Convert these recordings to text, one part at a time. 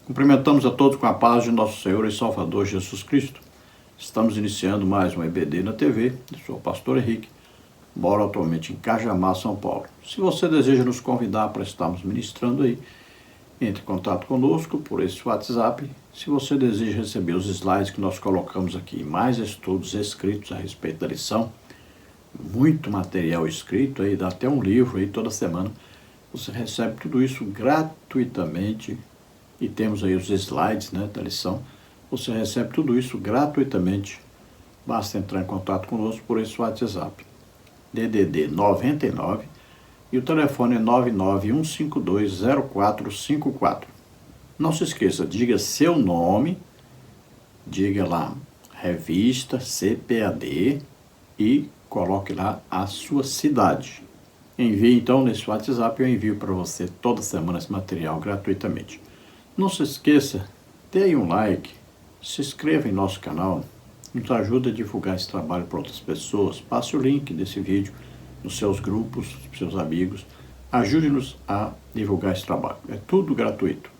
Cumprimentamos a todos com a paz de nosso Senhor e Salvador Jesus Cristo. Estamos iniciando mais um EBD na TV. Eu sou o pastor Henrique, moro atualmente em Cajamar, São Paulo. Se você deseja nos convidar para estarmos ministrando aí, entre em contato conosco por esse WhatsApp. Se você deseja receber os slides que nós colocamos aqui, mais estudos escritos a respeito da lição, muito material escrito aí, dá até um livro aí toda semana. Você recebe tudo isso gratuitamente. E temos aí os slides, da lição. Você recebe tudo isso gratuitamente. Basta entrar em contato conosco por esse WhatsApp. DDD 99 e o telefone é 991520454. Não se esqueça, diga seu nome, diga lá revista CPAD e coloque lá a sua cidade. Envie então nesse WhatsApp, eu envio para você toda semana esse material gratuitamente. Não se esqueça, dê aí um like, se inscreva em nosso canal, nos ajuda a divulgar esse trabalho para outras pessoas, passe o link desse vídeo nos seus grupos, seus amigos, ajude-nos a divulgar esse trabalho, é tudo gratuito.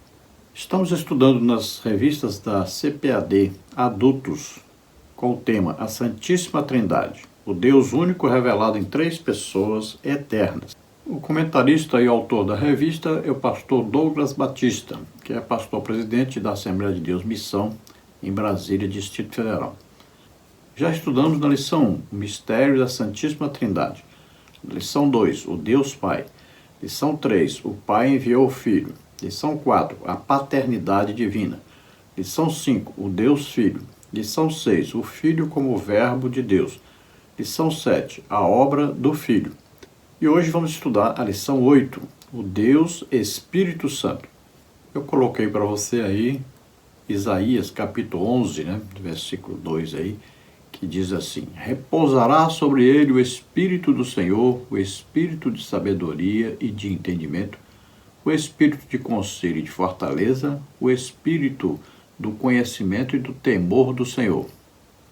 Estamos estudando nas revistas da CPAD Adultos com o tema A Santíssima Trindade, o Deus único revelado em três pessoas eternas. O comentarista e autor da revista é o pastor Douglas Batista, que é pastor-presidente da Assembleia de Deus Missão, em Brasília, Distrito Federal. Já estudamos na lição 1, o mistério da Santíssima Trindade. Lição 2, o Deus Pai. Lição 3, o Pai enviou o Filho. Lição 4, a paternidade divina. Lição 5, o Deus Filho. Lição 6, o Filho como verbo de Deus. Lição 7, a obra do Filho. E hoje vamos estudar a lição 8, o Deus Espírito Santo. Eu coloquei para você aí Isaías capítulo 11, versículo 2 aí, que diz assim: repousará sobre ele o Espírito do Senhor, o Espírito de sabedoria e de entendimento, o Espírito de conselho e de fortaleza, o Espírito do conhecimento e do temor do Senhor.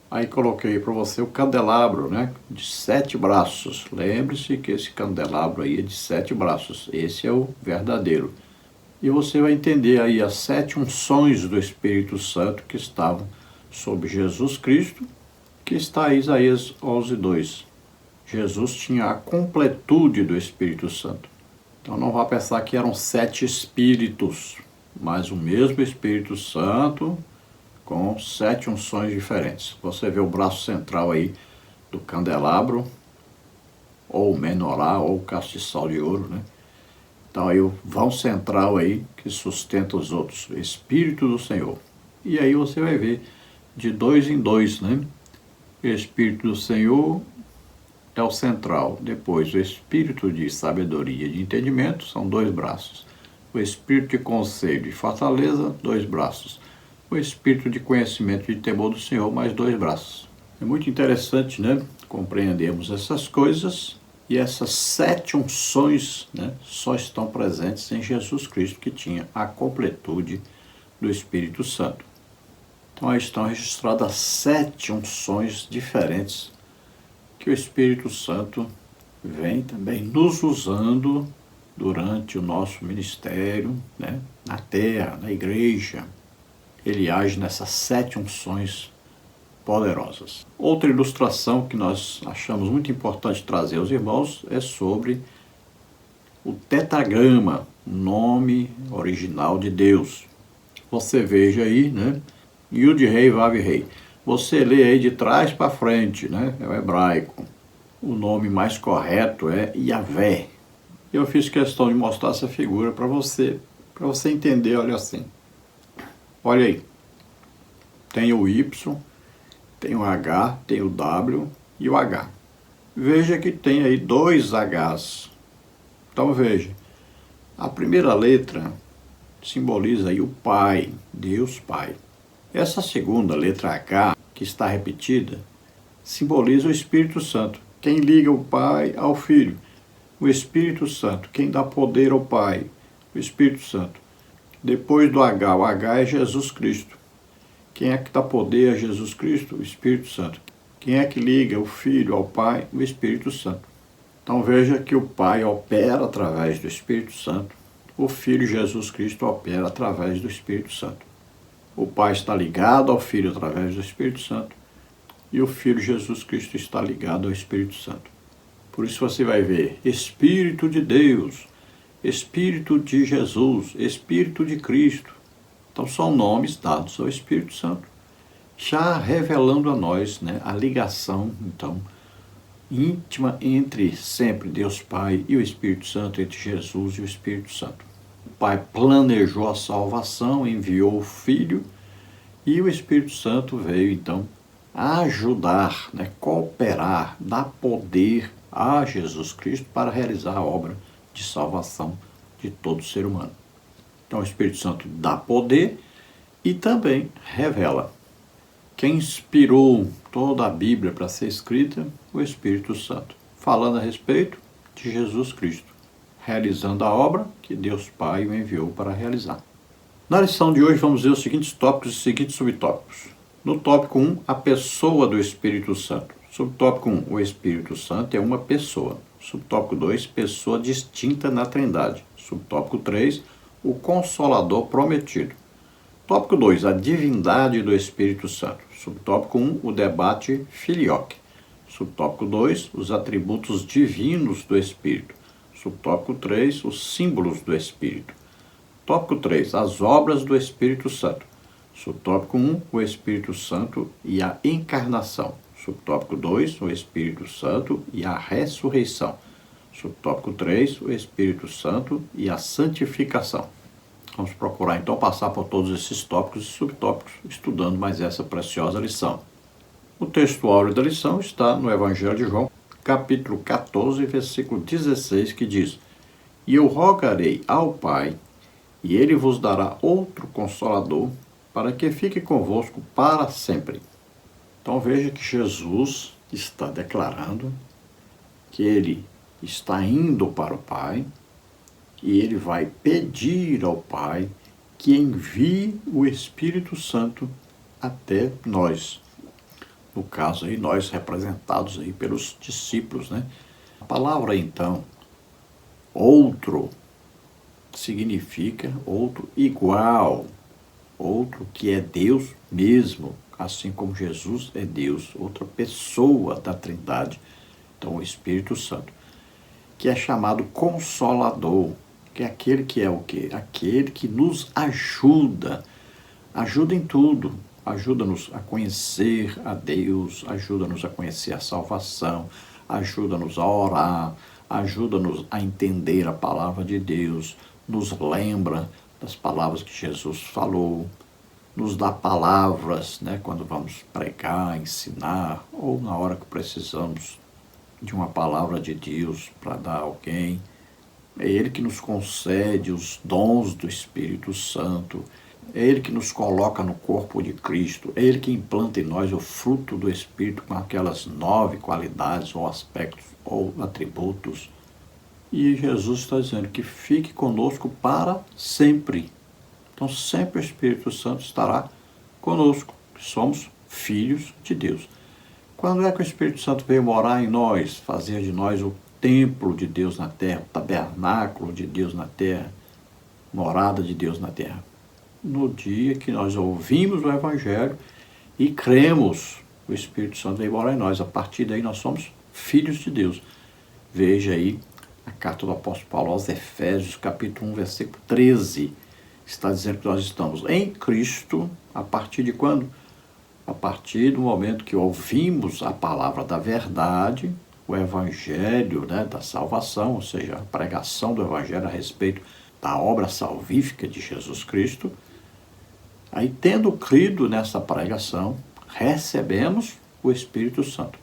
Aí coloquei para você o candelabro, de 7 braços. Lembre-se que esse candelabro aí é de 7 braços. Esse é o verdadeiro. E você vai entender aí as 7 unções do Espírito Santo que estavam sobre Jesus Cristo, que está em Isaías 11:2. Jesus tinha a completude do Espírito Santo. Então não vá pensar que eram 7 espíritos, mas o mesmo Espírito Santo com 7 unções diferentes. Você vê o braço central aí do candelabro, ou menorá, ou castiçal de ouro, Então aí o vão central aí que sustenta os outros, o Espírito do Senhor. E aí você vai ver de 2 em 2, O Espírito do Senhor é o central. Depois o Espírito de sabedoria e de entendimento, são 2 braços. O Espírito de conselho e fortaleza, 2 braços. O Espírito de conhecimento e de temor do Senhor, mais 2 braços. É muito interessante, compreendermos essas coisas, e essas 7 unções, só estão presentes em Jesus Cristo, que tinha a completude do Espírito Santo. Então aí estão registradas 7 unções diferentes que o Espírito Santo vem também nos usando durante o nosso ministério, na terra, na igreja. Ele age nessas 7 unções poderosas. Outra ilustração que nós achamos muito importante trazer aos irmãos é sobre o tetragrama, o nome original de Deus. Você veja aí, Yud Rei Vav Rei. Você lê aí de trás para frente, é o hebraico. O nome mais correto é Yahvé. Eu fiz questão de mostrar essa figura para você entender, olha assim. Olha aí, tem o Y, tem o H, tem o W e o H. Veja que tem aí 2 Hs. Então veja, a primeira letra simboliza aí o Pai, Deus Pai. Essa segunda letra H, que está repetida, simboliza o Espírito Santo. Quem liga o Pai ao Filho, o Espírito Santo. Quem dá poder ao Pai, o Espírito Santo. Depois do H, o H é Jesus Cristo. Quem é que dá poder a Jesus Cristo? O Espírito Santo. Quem é que liga o Filho ao Pai? O Espírito Santo. Então veja que o Pai opera através do Espírito Santo o Filho Jesus Cristo opera através do Espírito Santo. O Pai está ligado ao Filho através do Espírito Santo e o Filho Jesus Cristo está ligado ao Espírito Santo. Por isso você vai ver Espírito de Deus, Espírito de Jesus, Espírito de Cristo. Então são nomes dados ao Espírito Santo, já revelando a nós, né, a ligação, então, íntima entre sempre Deus Pai e o Espírito Santo, entre Jesus e o Espírito Santo. O Pai planejou a salvação, enviou o Filho e o Espírito Santo veio, então, ajudar, né, cooperar, dar poder a Jesus Cristo para realizar a obra de salvação de todo ser humano. Então o Espírito Santo dá poder e também revela. Quem inspirou toda a Bíblia para ser escrita? O Espírito Santo, falando a respeito de Jesus Cristo, realizando a obra que Deus Pai o enviou para realizar. Na lição de hoje vamos ver os seguintes tópicos e os seguintes subtópicos. No tópico 1, a pessoa do Espírito Santo. Subtópico 1, o Espírito Santo é uma pessoa. Subtópico 2, pessoa distinta na Trindade. Subtópico 3, o Consolador prometido. Tópico 2, a divindade do Espírito Santo. Subtópico 1, o debate filioque. Subtópico 2, os atributos divinos do Espírito. Subtópico 3, os símbolos do Espírito. Tópico 3, as obras do Espírito Santo. Subtópico 1, o Espírito Santo e a encarnação. Subtópico 2, o Espírito Santo e a ressurreição. Subtópico 3, o Espírito Santo e a santificação. Vamos procurar então passar por todos esses tópicos e subtópicos, estudando mais essa preciosa lição. O texto áureo da lição está no Evangelho de João, capítulo 14, versículo 16, que diz: E eu rogarei ao Pai, e ele vos dará outro Consolador, para que fique convosco para sempre. Então veja que Jesus está declarando que ele está indo para o Pai e ele vai pedir ao Pai que envie o Espírito Santo até nós. No caso aí, nós representados aí pelos discípulos, né? A palavra então, outro, significa outro igual, outro que é Deus mesmo, assim como Jesus é Deus, outra pessoa da Trindade, então o Espírito Santo, que é chamado Consolador, que é aquele que é o quê? Aquele que nos ajuda, ajuda em tudo, ajuda-nos a conhecer a Deus, ajuda-nos a conhecer a salvação, ajuda-nos a orar, ajuda-nos a entender a palavra de Deus, nos lembra das palavras que Jesus falou, nos dá palavras, né, quando vamos pregar, ensinar, ou na hora que precisamos de uma palavra de Deus para dar a alguém. É Ele que nos concede os dons do Espírito Santo, é Ele que nos coloca no corpo de Cristo, é Ele que implanta em nós o fruto do Espírito com aquelas 9 qualidades ou aspectos ou atributos. E Jesus está dizendo que fique conosco para sempre. Então sempre o Espírito Santo estará conosco, somos filhos de Deus. Quando é que o Espírito Santo veio morar em nós, fazer de nós o templo de Deus na terra, o tabernáculo de Deus na terra, morada de Deus na terra? No dia que nós ouvimos o Evangelho e cremos, o Espírito Santo veio morar em nós. A partir daí nós somos filhos de Deus. Veja aí a carta do apóstolo Paulo aos Efésios, capítulo 1, versículo 13. Está dizendo que nós estamos em Cristo a partir de quando? A partir do momento que ouvimos a palavra da verdade, o Evangelho, né, da salvação, ou seja, a pregação do Evangelho a respeito da obra salvífica de Jesus Cristo. Aí, tendo crido nessa pregação, recebemos o Espírito Santo.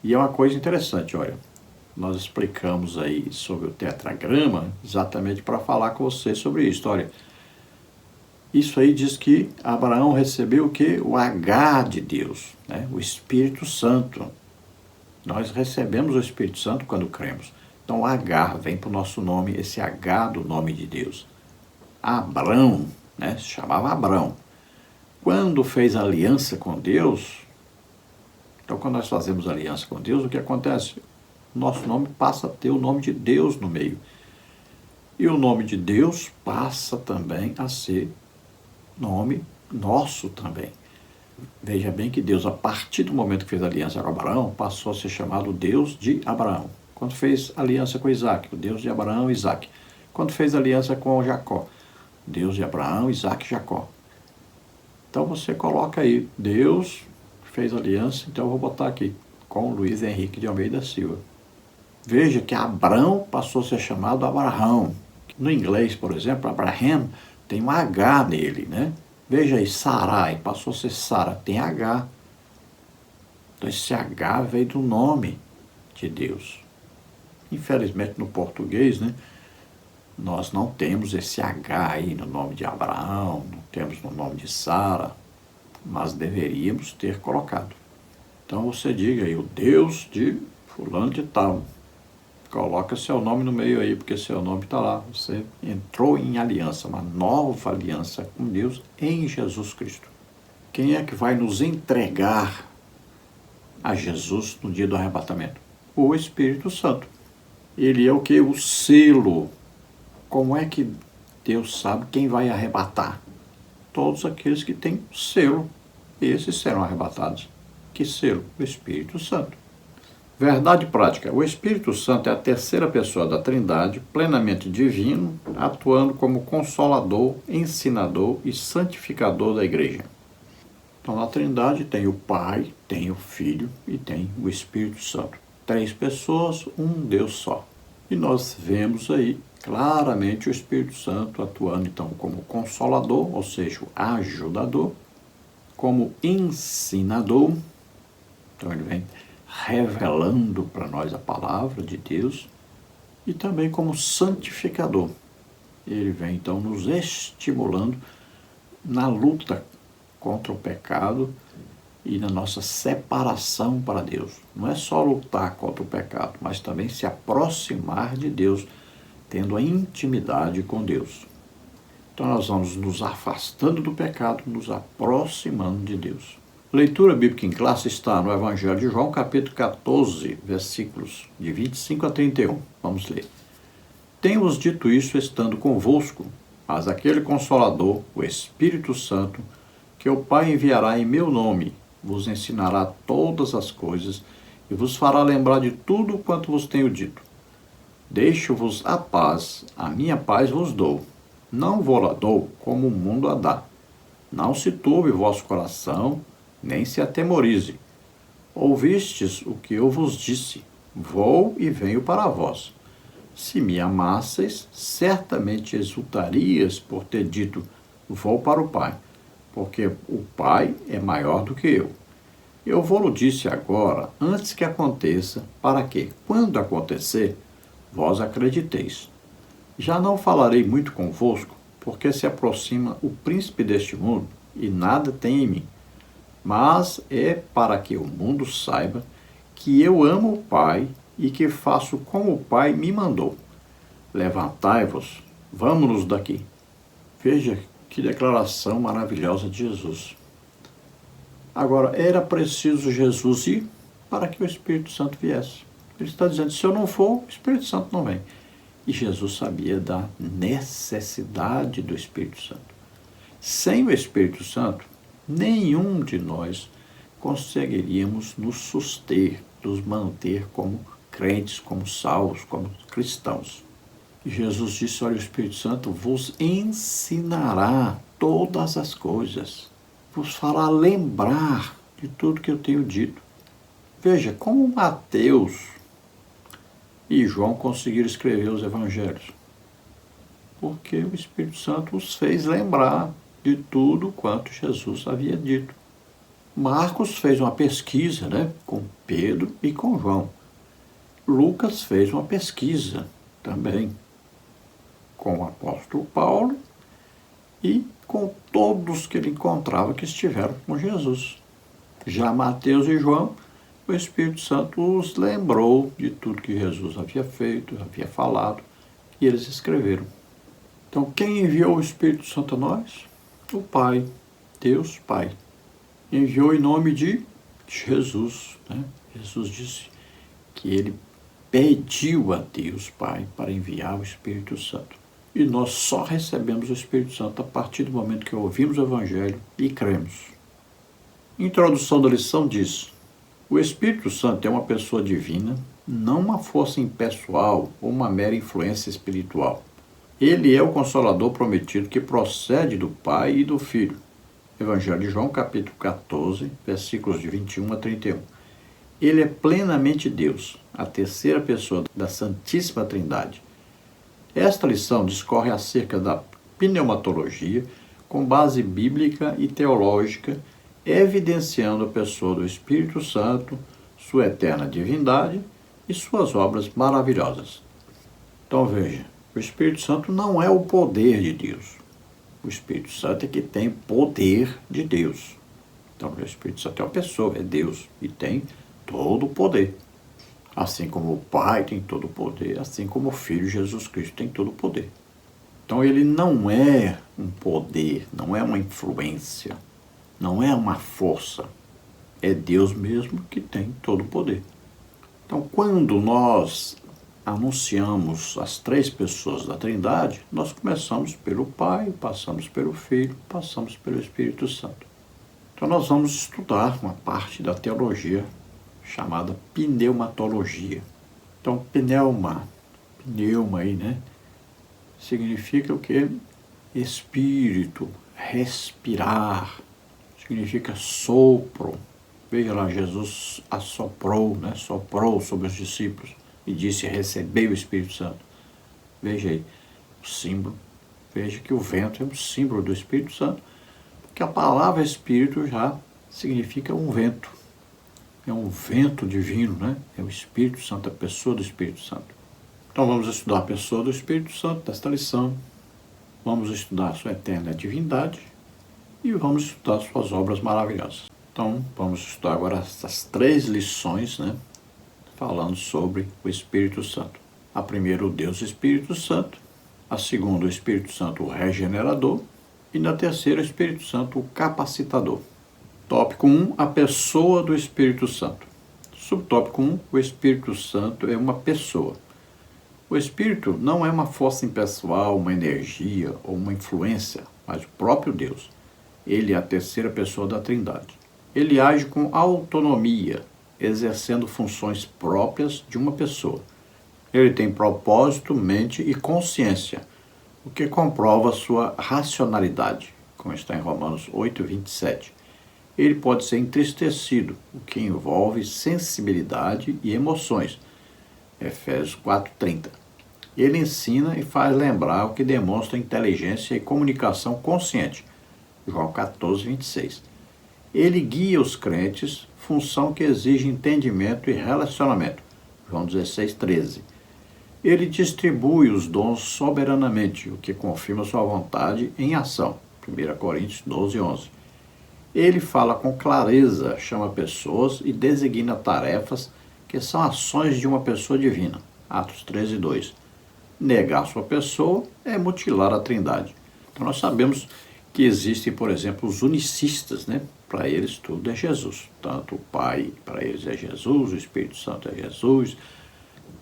E é uma coisa interessante, olha, nós explicamos aí sobre o tetragrama exatamente para falar com você sobre isso. Olha, isso aí diz que Abraão recebeu o quê? O H de Deus, né? O Espírito Santo. Nós recebemos o Espírito Santo quando cremos. Então o H vem para o nosso nome, esse H do nome de Deus. Abrão, né? Se chamava Abrão. Quando fez aliança com Deus, então quando nós fazemos aliança com Deus, o que acontece? Nosso nome passa a ter o nome de Deus no meio. E o nome de Deus passa também a ser nome nosso também. Veja bem que Deus, a partir do momento que fez aliança com Abraão, passou a ser chamado Deus de Abraão. Quando fez aliança com Isaac, o Deus de Abraão e Isaac. Quando fez aliança com Jacó, Deus de Abraão, Isaac e Jacó. Então você coloca aí, Deus fez aliança, então eu vou botar aqui, com Luiz Henrique de Almeida Silva. Veja que Abrão passou a ser chamado Abraão. No inglês, por exemplo, Abraham tem um H nele, né? Veja aí, Sarai passou a ser Sara, tem H. Então esse H veio do nome de Deus. Infelizmente no português, né? Nós não temos esse H aí no nome de Abraão, não temos no nome de Sara, mas deveríamos ter colocado. Então você diga aí, o Deus de fulano de tal. Coloca seu nome no meio aí, porque seu nome está lá. Você entrou em aliança, uma nova aliança com Deus em Jesus Cristo. Quem é que vai nos entregar a Jesus no dia do arrebatamento? O Espírito Santo. Ele é o que? O selo. Como é que Deus sabe quem vai arrebatar? Todos aqueles que têm selo. Esses serão arrebatados. Que selo? O Espírito Santo. Verdade prática. O Espírito Santo é a terceira pessoa da Trindade, plenamente divino, atuando como consolador, ensinador e santificador da igreja. Então, na Trindade tem o Pai, tem o Filho e tem o Espírito Santo. 3 pessoas, um Deus só. E nós vemos aí claramente o Espírito Santo atuando, então, como consolador, ou seja, o ajudador, como ensinador, então ele vem revelando para nós a palavra de Deus, e também como santificador. Ele vem então nos estimulando na luta contra o pecado e na nossa separação para Deus. Não é só lutar contra o pecado, mas também se aproximar de Deus, tendo a intimidade com Deus. Então nós vamos nos afastando do pecado, nos aproximando de Deus. Leitura bíblica em classe está no Evangelho de João, capítulo 14, versículos de 25 a 31. Vamos ler. Tenho-vos dito isso estando convosco, mas aquele Consolador, o Espírito Santo, que o Pai enviará em meu nome, vos ensinará todas as coisas e vos fará lembrar de tudo quanto vos tenho dito. Deixo-vos a paz, a minha paz vos dou. Não vou-la dou como o mundo a dá. Não se turbe o vosso coração, nem se atemorize. Ouvistes o que eu vos disse, vou e venho para vós. Se me amasseis, certamente exultarias por ter dito, vou para o Pai, porque o Pai é maior do que eu. Eu vou-lo disse agora, antes que aconteça, para que, quando acontecer, vós acrediteis. Já não falarei muito convosco, porque se aproxima o príncipe deste mundo, e nada tem em mim. Mas é para que o mundo saiba que eu amo o Pai e que faço como o Pai me mandou. Levantai-vos, vamos-nos daqui. Veja que declaração maravilhosa de Jesus. Agora, era preciso Jesus ir para que o Espírito Santo viesse. Ele está dizendo, se eu não for, o Espírito Santo não vem. E Jesus sabia da necessidade do Espírito Santo. Sem o Espírito Santo, nenhum de nós conseguiríamos nos suster, nos manter como crentes, como salvos, como cristãos. E Jesus disse, olha, o Espírito Santo vos ensinará todas as coisas, vos fará lembrar de tudo que eu tenho dito. Veja, como Mateus e João conseguiram escrever os evangelhos? Porque o Espírito Santo os fez lembrar de tudo quanto Jesus havia dito. Marcos fez uma pesquisa, com Pedro e com João. Lucas fez uma pesquisa também com o apóstolo Paulo e com todos que ele encontrava que estiveram com Jesus. Já Mateus e João, o Espírito Santo os lembrou de tudo que Jesus havia feito, havia falado, e eles escreveram. Então, quem enviou o Espírito Santo a nós? O Pai, Deus Pai. Enviou em nome de Jesus. Jesus disse que ele pediu a Deus Pai para enviar o Espírito Santo. E nós só recebemos o Espírito Santo a partir do momento que ouvimos o Evangelho e cremos. Introdução da lição diz: o Espírito Santo é uma pessoa divina, não uma força impessoal ou uma mera influência espiritual. Ele é o Consolador prometido que procede do Pai e do Filho. Evangelho de João, capítulo 14, versículos de 21 a 31. Ele é plenamente Deus, a terceira pessoa da Santíssima Trindade. Esta lição discorre acerca da pneumatologia com base bíblica e teológica, evidenciando a pessoa do Espírito Santo, sua eterna divindade e suas obras maravilhosas. Então veja, o Espírito Santo não é o poder de Deus. O Espírito Santo é que tem poder de Deus. Então o Espírito Santo é uma pessoa, é Deus e tem todo o poder. Assim como o Pai tem todo o poder, assim como o Filho Jesus Cristo tem todo o poder. Então ele não é um poder, não é uma influência, não é uma força. É Deus mesmo que tem todo o poder. Então quando nós anunciamos as três pessoas da Trindade, nós começamos pelo Pai, passamos pelo Filho, passamos pelo Espírito Santo. Então nós vamos estudar uma parte da teologia chamada pneumatologia. Então, pneuma aí, né? Significa o quê? Espírito, respirar, significa sopro. Veja lá, Jesus assoprou, né? Soprou sobre os discípulos e disse: recebei o Espírito Santo. Veja aí, o símbolo. Veja que o vento é um símbolo do Espírito Santo, porque a palavra Espírito já significa um vento. É um vento divino, né? É o Espírito Santo, a pessoa do Espírito Santo. Então vamos estudar a pessoa do Espírito Santo desta lição. Vamos estudar a sua eterna divindade e vamos estudar suas obras maravilhosas. Então vamos estudar agora essas três lições, né? Falando sobre o Espírito Santo. A primeira, o Deus Espírito Santo. A segunda, o Espírito Santo, o regenerador. E na terceira, o Espírito Santo, o capacitador. Tópico 1, a pessoa do Espírito Santo. Subtópico 1, o Espírito Santo é uma pessoa. O Espírito não é uma força impessoal, uma energia ou uma influência, mas o próprio Deus. Ele é a terceira pessoa da Trindade. Ele age com autonomia, exercendo funções próprias de uma pessoa. Ele tem propósito, mente e consciência, o que comprova sua racionalidade, como está em Romanos 8, 27. Ele pode ser entristecido, o que envolve sensibilidade e emoções. Efésios 4:30. Ele ensina e faz lembrar, o que demonstra inteligência e comunicação consciente. João 14:26. Ele guia os crentes, função que exige entendimento e relacionamento. João 16:13. Ele distribui os dons soberanamente, o que confirma sua vontade em ação. 1 Coríntios 12:11. Ele fala com clareza, chama pessoas e designa tarefas que são ações de uma pessoa divina. Atos 13:2. Negar sua pessoa é mutilar a Trindade. Então nós sabemos que existem, por exemplo, os unicistas, né? Para eles tudo é Jesus. Tanto o Pai para eles é Jesus, o Espírito Santo é Jesus.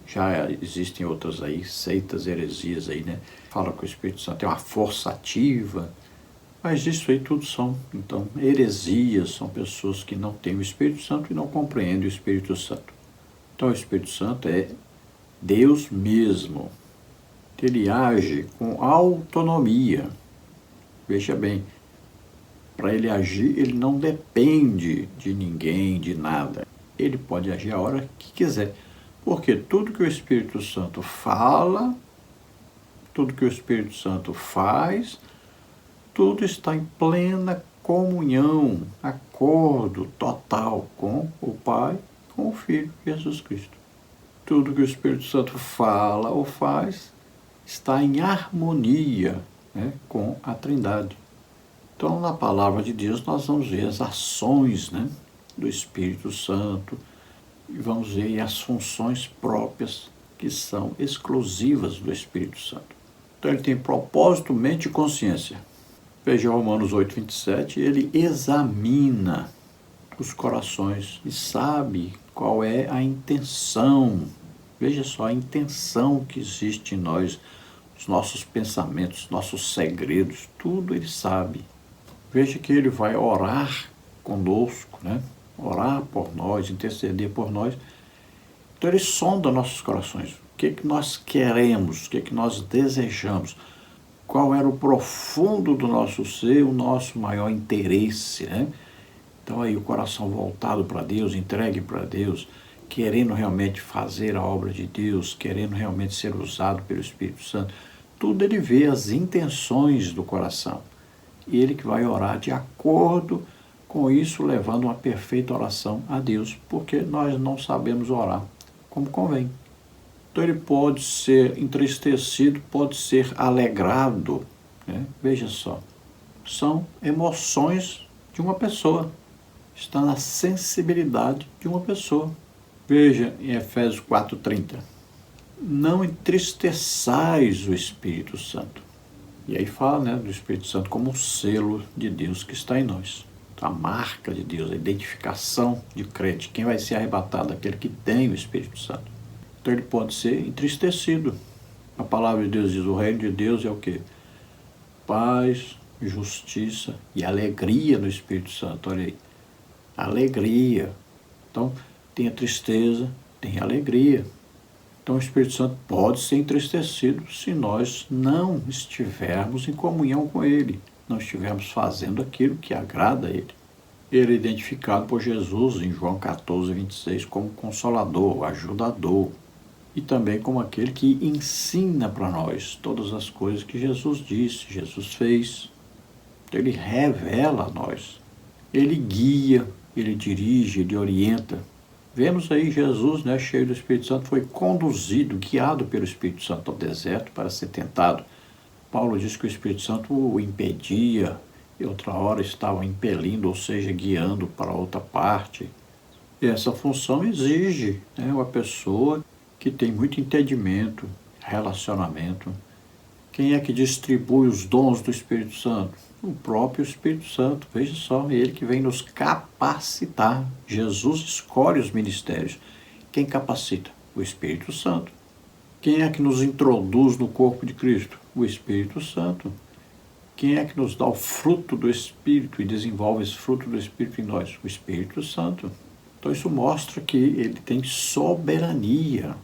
Já existem outras aí, seitas, heresias aí, né? Falam que o Espírito Santo é uma força ativa. Mas isso aí tudo são, então, heresias, são pessoas que não têm o Espírito Santo e não compreendem o Espírito Santo. Então o Espírito Santo é Deus mesmo. Ele age com autonomia. Veja bem, para ele agir, ele não depende de ninguém, de nada. Ele pode agir a hora que quiser. Porque tudo que o Espírito Santo fala, tudo que o Espírito Santo faz, tudo está em plena comunhão, acordo total com o Pai, com o Filho, Jesus Cristo. Tudo que o Espírito Santo fala ou faz está em harmonia, né, com a Trindade. Então, na palavra de Deus, nós vamos ver as ações, né, do Espírito Santo e vamos ver as funções próprias que são exclusivas do Espírito Santo. Então, ele tem propósito, mente e consciência. Veja Romanos 8:27, ele examina os corações e sabe qual é a intenção. Veja só a intenção que existe em nós, os nossos pensamentos, nossos segredos, tudo Ele sabe. Veja que Ele vai orar conosco, né? Orar por nós, interceder por nós. Então Ele sonda nossos corações. O que nós queremos, o que nós desejamos, qual era o profundo do nosso ser, o nosso maior interesse, né? Então aí o coração voltado para Deus, entregue para Deus, querendo realmente fazer a obra de Deus, querendo realmente ser usado pelo Espírito Santo. Tudo Ele vê as intenções do coração. E Ele que vai orar de acordo com isso, levando uma perfeita oração a Deus, porque nós não sabemos orar como convém. Então Ele pode ser entristecido, pode ser alegrado, né? Veja só, são emoções de uma pessoa, está na sensibilidade de uma pessoa. Veja em Efésios 4:30, não entristeçais o Espírito Santo. E aí fala, né, do Espírito Santo como um selo de Deus que está em nós. A marca de Deus, a identificação de crente. Quem vai ser arrebatado? Aquele que tem o Espírito Santo. Então ele pode ser entristecido. A palavra de Deus diz, o reino de Deus é o quê? Paz, justiça e alegria no Espírito Santo. Olha aí. Alegria. Então, tem a tristeza, tem a alegria. Então, o Espírito Santo pode ser entristecido se nós não estivermos em comunhão com Ele, não estivermos fazendo aquilo que agrada a Ele. Ele é identificado por Jesus em João 14:26 como consolador, ajudador, e também como aquele que ensina para nós todas as coisas que Jesus disse, Jesus fez. Então, Ele revela a nós, Ele guia, Ele dirige, Ele orienta. Vemos aí Jesus, né, cheio do Espírito Santo, foi conduzido, guiado pelo Espírito Santo ao deserto para ser tentado. Paulo diz que o Espírito Santo o impedia e outra hora estava impelindo, ou seja, guiando para outra parte. E essa função exige, né, uma pessoa que tem muito entendimento, relacionamento. Quem é que distribui os dons do Espírito Santo? O próprio Espírito Santo. Veja só, é Ele que vem nos capacitar. Jesus escolhe os ministérios. Quem capacita? O Espírito Santo. Quem é que nos introduz no corpo de Cristo? O Espírito Santo. Quem é que nos dá o fruto do Espírito e desenvolve esse fruto do Espírito em nós? O Espírito Santo. Então isso mostra que Ele tem soberania,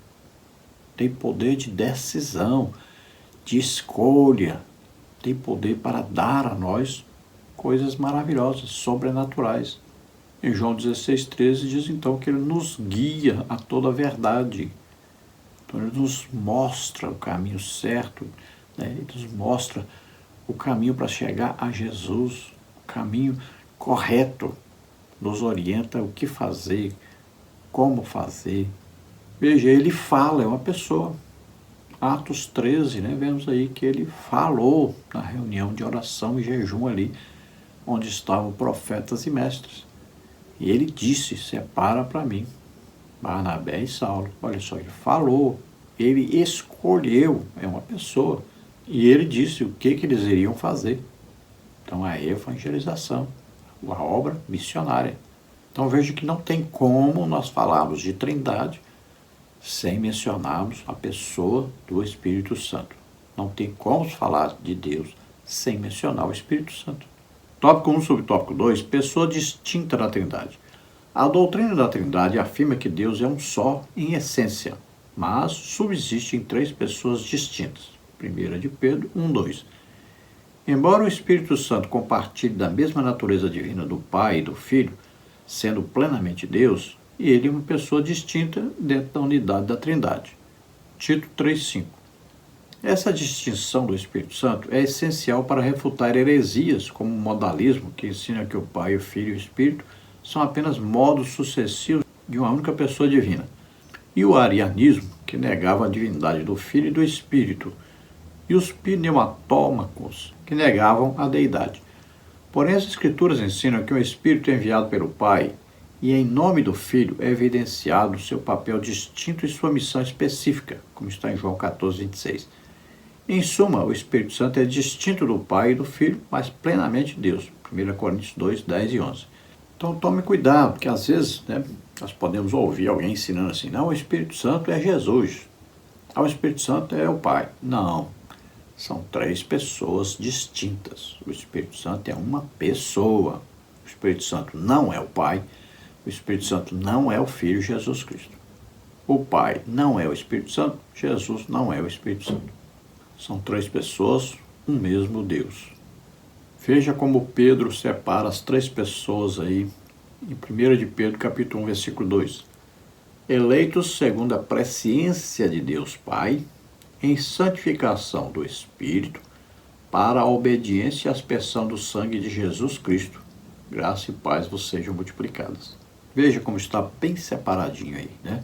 tem poder de decisão, de escolha, tem poder para dar a nós coisas maravilhosas, sobrenaturais. Em João 16:13 diz então que Ele nos guia a toda a verdade. Então Ele nos mostra o caminho certo, né? Ele nos mostra o caminho para chegar a Jesus, o caminho correto, nos orienta o que fazer, como fazer. Veja, Ele fala, é uma pessoa. Atos 13, né, vemos aí que Ele falou na reunião de oração e jejum ali, onde estavam profetas e mestres. E Ele disse, separa para mim Barnabé e Saulo. Olha só, Ele falou, Ele escolheu, é uma pessoa. E Ele disse o que eles iriam fazer. Então, a evangelização, a obra missionária. Então, veja que não tem como nós falarmos de Trindade sem mencionarmos a pessoa do Espírito Santo. Não tem como falar de Deus sem mencionar o Espírito Santo. Tópico 1, subtópico 2, pessoa distinta da Trindade. A doutrina da Trindade afirma que Deus é um só em essência, mas subsiste em três pessoas distintas. 1 de Pedro 1:2. Embora o Espírito Santo compartilhe da mesma natureza divina do Pai e do Filho, sendo plenamente Deus, ele é uma pessoa distinta dentro da unidade da Trindade. Tito 3:5. Essa distinção do Espírito Santo é essencial para refutar heresias, como o modalismo, que ensina que o Pai, o Filho e o Espírito são apenas modos sucessivos de uma única pessoa divina, e o arianismo, que negava a divindade do Filho e do Espírito, e os pneumatômacos, que negavam a deidade. Porém, as Escrituras ensinam que o Espírito é enviado pelo Pai, e em nome do Filho é evidenciado seu papel distinto e sua missão específica, como está em João 14:26. Em suma, o Espírito Santo é distinto do Pai e do Filho, mas plenamente Deus. 1 Coríntios 2:10 e 11. Então tome cuidado, porque às vezes, né, nós podemos ouvir alguém ensinando assim, não, o Espírito Santo é Jesus, o Espírito Santo é o Pai. Não. São três pessoas distintas. O Espírito Santo é uma pessoa. O Espírito Santo não é o Pai. O Espírito Santo não é o Filho Jesus Cristo. O Pai não é o Espírito Santo. Jesus não é o Espírito Santo. São três pessoas, um mesmo Deus. Veja como Pedro separa as três pessoas aí, em 1 de Pedro, capítulo 1, versículo 2. Eleitos segundo a presciência de Deus Pai, em santificação do Espírito, para a obediência e aspersão do sangue de Jesus Cristo. Graça e paz vos sejam multiplicadas. Veja como está bem separadinho aí, né?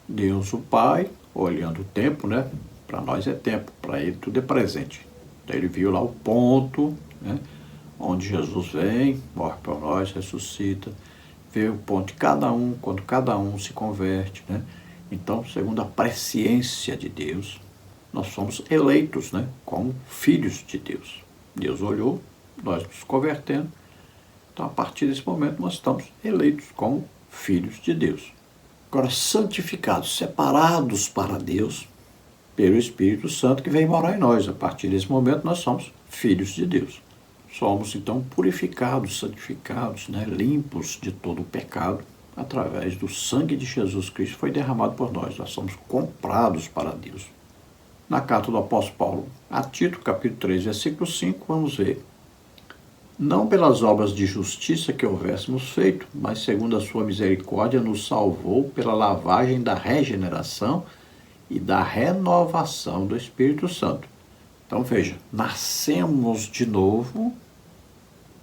Deus o Pai, olhando o tempo, né? Para nós é tempo, para ele tudo é presente. Então ele viu lá o ponto, né? Onde Jesus vem, morre por nós, ressuscita, vê o ponto de cada um, quando cada um se converte, né? Então, segundo a presciência de Deus, nós somos eleitos, né, como filhos de Deus. Deus olhou, nós nos convertemos. Então, a partir desse momento, nós estamos eleitos como filhos de Deus. Agora, santificados, separados para Deus, pelo Espírito Santo que vem morar em nós. A partir desse momento, nós somos filhos de Deus. Somos, então, purificados, santificados, né, limpos de todo o pecado, através do sangue de Jesus Cristo, foi derramado por nós. Nós somos comprados para Deus. Na carta do apóstolo Paulo a Tito, capítulo 3, versículo 5, vamos ver. Não pelas obras de justiça que houvéssemos feito, mas segundo a sua misericórdia nos salvou pela lavagem da regeneração e da renovação do Espírito Santo. Então veja, nascemos de novo,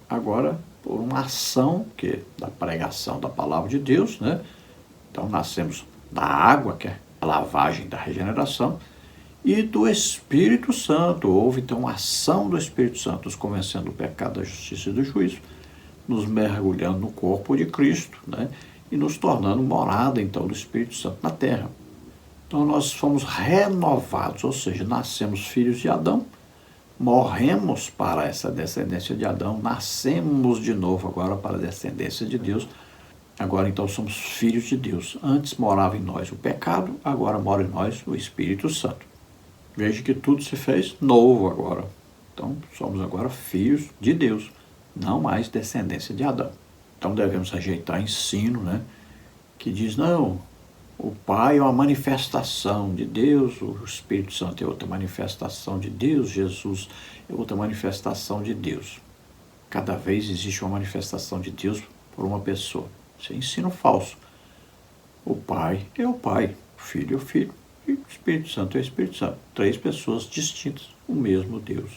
agora por uma ação que da pregação da palavra de Deus, né? Então nascemos da água, que é a lavagem da regeneração, e do Espírito Santo. Houve então uma ação do Espírito Santo, nos convencendo do pecado, da justiça e do juízo, nos mergulhando no corpo de Cristo, né? E nos tornando morada então do Espírito Santo na terra. Então nós fomos renovados, ou seja, nascemos filhos de Adão, morremos para essa descendência de Adão, nascemos de novo agora para a descendência de Deus. Agora então somos filhos de Deus. Antes morava em nós o pecado, agora mora em nós o Espírito Santo. Veja que tudo se fez novo agora. Então somos agora filhos de Deus, não mais descendência de Adão. Então devemos rejeitar ensino, né, que diz, não, o Pai é uma manifestação de Deus, o Espírito Santo é outra manifestação de Deus, Jesus é outra manifestação de Deus. Cada vez existe uma manifestação de Deus por uma pessoa. Isso é ensino falso. O Pai é o Pai, o Filho é o Filho, e o Espírito Santo é o Espírito Santo. Três pessoas distintas, o mesmo Deus.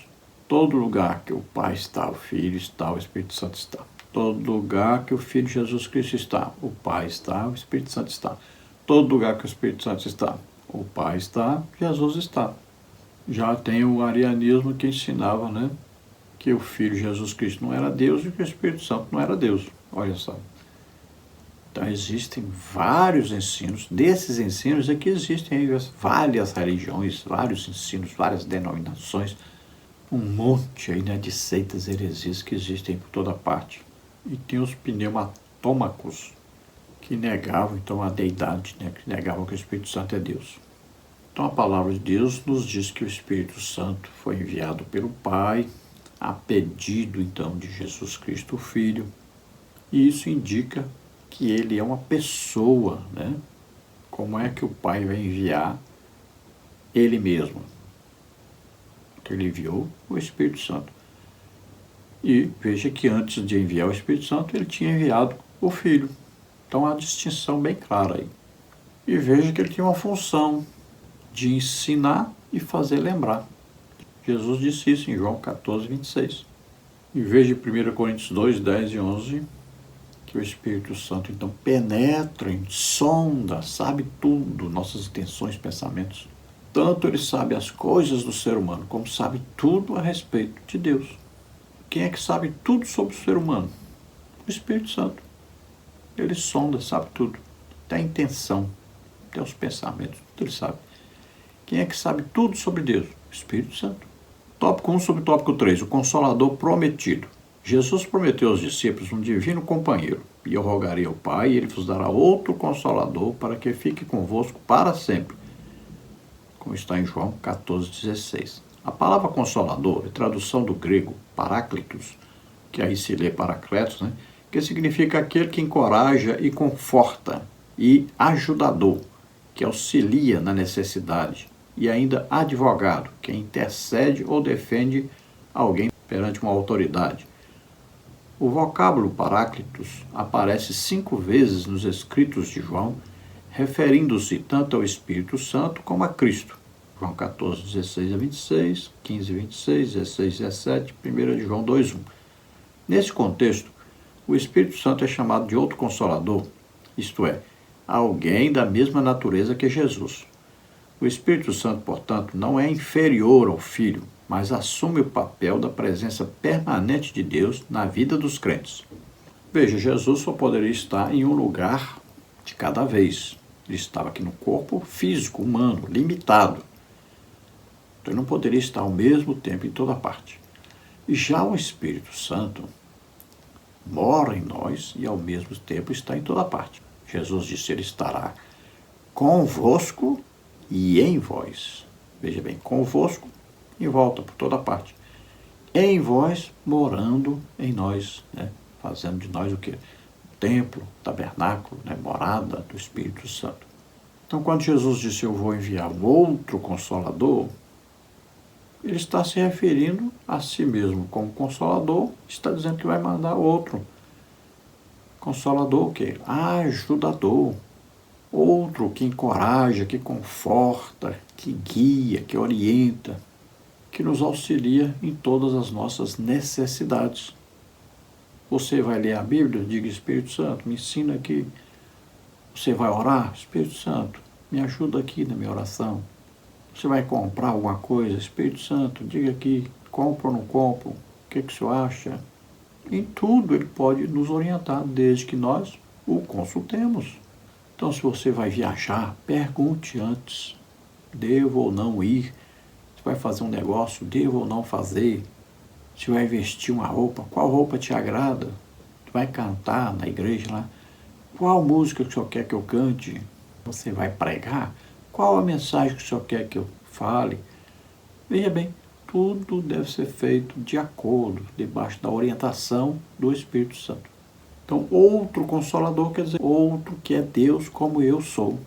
Todo lugar que o Pai está, o Filho está, o Espírito Santo está. Todo lugar que o Filho Jesus Cristo está, o Pai está, o Espírito Santo está. Todo lugar que o Espírito Santo está, o Pai está, Jesus está. Já tem o arianismo que ensinava, né, que o Filho Jesus Cristo não era Deus e que o Espírito Santo não era Deus. Olha só. Então existem vários ensinos. Desses ensinos é que existem várias religiões, vários ensinos, várias denominações, um monte aí, né, de seitas heresias que existem por toda parte. E tem os pneumatômacos, que negavam então a deidade, né, que negavam que o Espírito Santo é Deus. Então a palavra de Deus nos diz que o Espírito Santo foi enviado pelo Pai, a pedido então de Jesus Cristo, o Filho, e isso indica que ele é uma pessoa, né? Como é que o Pai vai enviar ele mesmo? Então ele enviou o Espírito Santo. E veja que antes de enviar o Espírito Santo, ele tinha enviado o Filho. Então há uma distinção bem clara aí. E veja que ele tinha uma função de ensinar e fazer lembrar. Jesus disse isso em João 14, 26. E veja em 1 Coríntios 2, 10 e 11, que o Espírito Santo então penetra, sonda, sabe tudo, nossas intenções, pensamentos. Tanto ele sabe as coisas do ser humano, como sabe tudo a respeito de Deus. Quem é que sabe tudo sobre o ser humano? O Espírito Santo. Ele sonda, sabe tudo. Até a intenção, até os pensamentos, tudo ele sabe. Quem é que sabe tudo sobre Deus? O Espírito Santo. Tópico 1 sobre tópico 3, o Consolador prometido. Jesus prometeu aos discípulos um divino companheiro, e eu rogarei ao Pai, e ele vos dará outro Consolador, para que fique convosco para sempre. Como está em João 14, 16. A palavra consolador é tradução do grego paráclitos, que aí se lê paracletos, né? Que significa aquele que encoraja e conforta, e ajudador, que auxilia na necessidade, e ainda advogado, que intercede ou defende alguém perante uma autoridade. O vocábulo paráclitos aparece 5 vezes nos escritos de João, referindo-se tanto ao Espírito Santo como a Cristo. João 14, 16 a 26, 15, 26, 16, 17, 1 de João 2, 1. Nesse contexto, o Espírito Santo é chamado de outro Consolador, isto é, alguém da mesma natureza que Jesus. O Espírito Santo, portanto, não é inferior ao Filho, mas assume o papel da presença permanente de Deus na vida dos crentes. Veja, Jesus só poderia estar em um lugar de cada vez. Ele estava aqui no corpo físico, humano, limitado. Então ele não poderia estar ao mesmo tempo em toda parte. E já o Espírito Santo mora em nós e ao mesmo tempo está em toda parte. Jesus disse, ele estará convosco e em vós. Veja bem, convosco e volta por toda parte. Em vós, morando em nós, né? Fazendo de nós o quê? Templo, tabernáculo, né? Morada do Espírito Santo. Então, quando Jesus disse, eu vou enviar um outro Consolador, ele está se referindo a si mesmo como Consolador, está dizendo que vai mandar outro. Consolador o quê? Ajudador. Outro que encoraja, que conforta, que guia, que orienta, que nos auxilia em todas as nossas necessidades. Você vai ler a Bíblia, diga, Espírito Santo, me ensina aqui. Você vai orar, Espírito Santo, me ajuda aqui na minha oração. Você vai comprar alguma coisa, Espírito Santo, diga aqui, compro ou não compro, o que o senhor acha? Em tudo ele pode nos orientar, desde que nós o consultemos. Então, se você vai viajar, pergunte antes, devo ou não ir. Se vai fazer um negócio, devo ou não fazer. Se vai vestir uma roupa, qual roupa te agrada? Vai cantar na igreja lá, qual música que o senhor quer que eu cante? Você vai pregar? Qual a mensagem que o senhor quer que eu fale? Veja bem, tudo deve ser feito de acordo, debaixo da orientação do Espírito Santo. Então, outro Consolador quer dizer outro que é Deus como eu sou.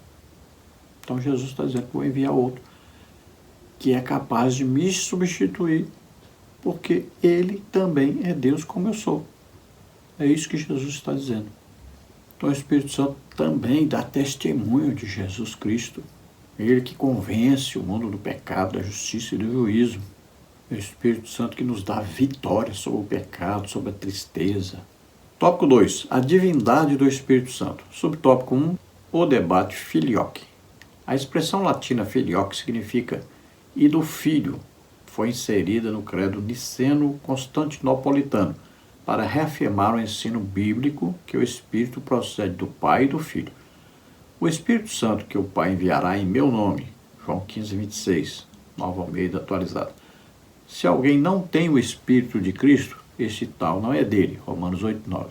Então, Jesus está dizendo que vou enviar outro, que é capaz de me substituir, porque ele também é Deus como eu sou. É isso que Jesus está dizendo. Então, o Espírito Santo também dá testemunho de Jesus Cristo. Ele que convence o mundo do pecado, da justiça e do juízo. É o Espírito Santo que nos dá vitória sobre o pecado, sobre a tristeza. Tópico 2. A divindade do Espírito Santo. Subtópico 1. O debate filioque. A expressão latina filioque significa e do filho. Foi inserida no credo niceno-constantinopolitano para reafirmar o ensino bíblico que o Espírito procede do Pai e do Filho. O Espírito Santo que o Pai enviará em meu nome, João 15, 26, Nova Almeida atualizada. Se alguém não tem o Espírito de Cristo, esse tal não é dele, Romanos 8, 9.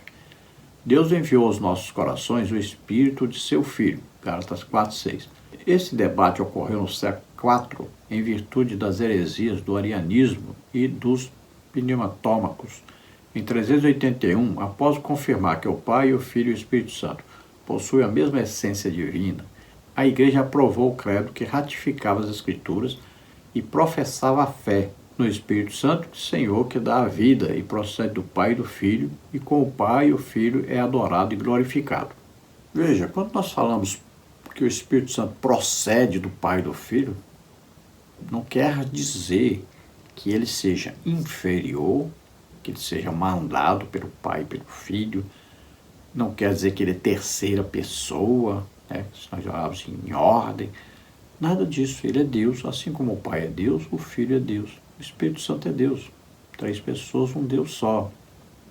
Deus enviou aos nossos corações o Espírito de seu Filho, Gálatas 4, 6. Esse debate ocorreu no século IV, em virtude das heresias do arianismo e dos pneumatômacos. Em 381, após confirmar que o Pai, o Filho e o Espírito Santo possuem a mesma essência divina, a Igreja aprovou o credo que ratificava as Escrituras e professava a fé no Espírito Santo, Senhor que dá a vida e procede do Pai e do Filho, e com o Pai e o Filho é adorado e glorificado. Veja, quando nós falamos que o Espírito Santo procede do Pai e do Filho, não quer dizer que ele seja inferior, que ele seja mandado pelo Pai e pelo Filho, não quer dizer que ele é terceira pessoa, né? Se nós olharmos em ordem, nada disso. Ele é Deus, assim como o Pai é Deus, o Filho é Deus, o Espírito Santo é Deus. 3 pessoas, um Deus só.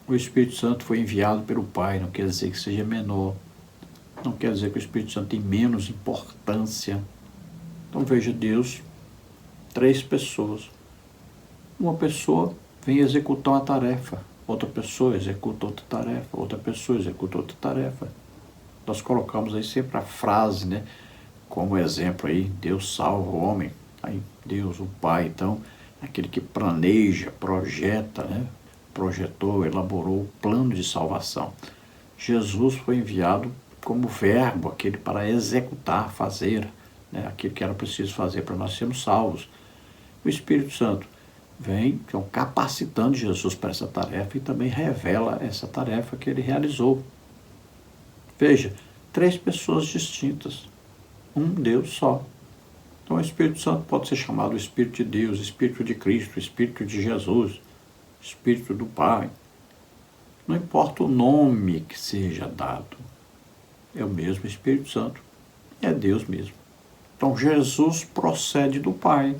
O Espírito Santo foi enviado pelo Pai, não quer dizer que seja menor, não quer dizer que o Espírito Santo tem menos importância. Então veja, Deus, 3 pessoas. Uma pessoa vem executar uma tarefa, outra pessoa executa outra tarefa, outra pessoa executa outra tarefa. Nós colocamos aí sempre a frase, né, como exemplo aí, Deus salva o homem, aí Deus, o Pai. Então, aquele que planeja, projeta, né? Projetou, elaborou o plano de salvação. Jesus foi enviado como verbo, aquele para executar, fazer, né? Aquilo que era preciso fazer para nós sermos salvos. O Espírito Santo vem então, capacitando Jesus para essa tarefa e também revela essa tarefa que ele realizou. Veja, 3 pessoas distintas, um Deus só. Então o Espírito Santo pode ser chamado Espírito de Deus, Espírito de Cristo, Espírito de Jesus, Espírito do Pai. Não importa o nome que seja dado, é o mesmo Espírito Santo, é Deus mesmo. Então Jesus procede do Pai,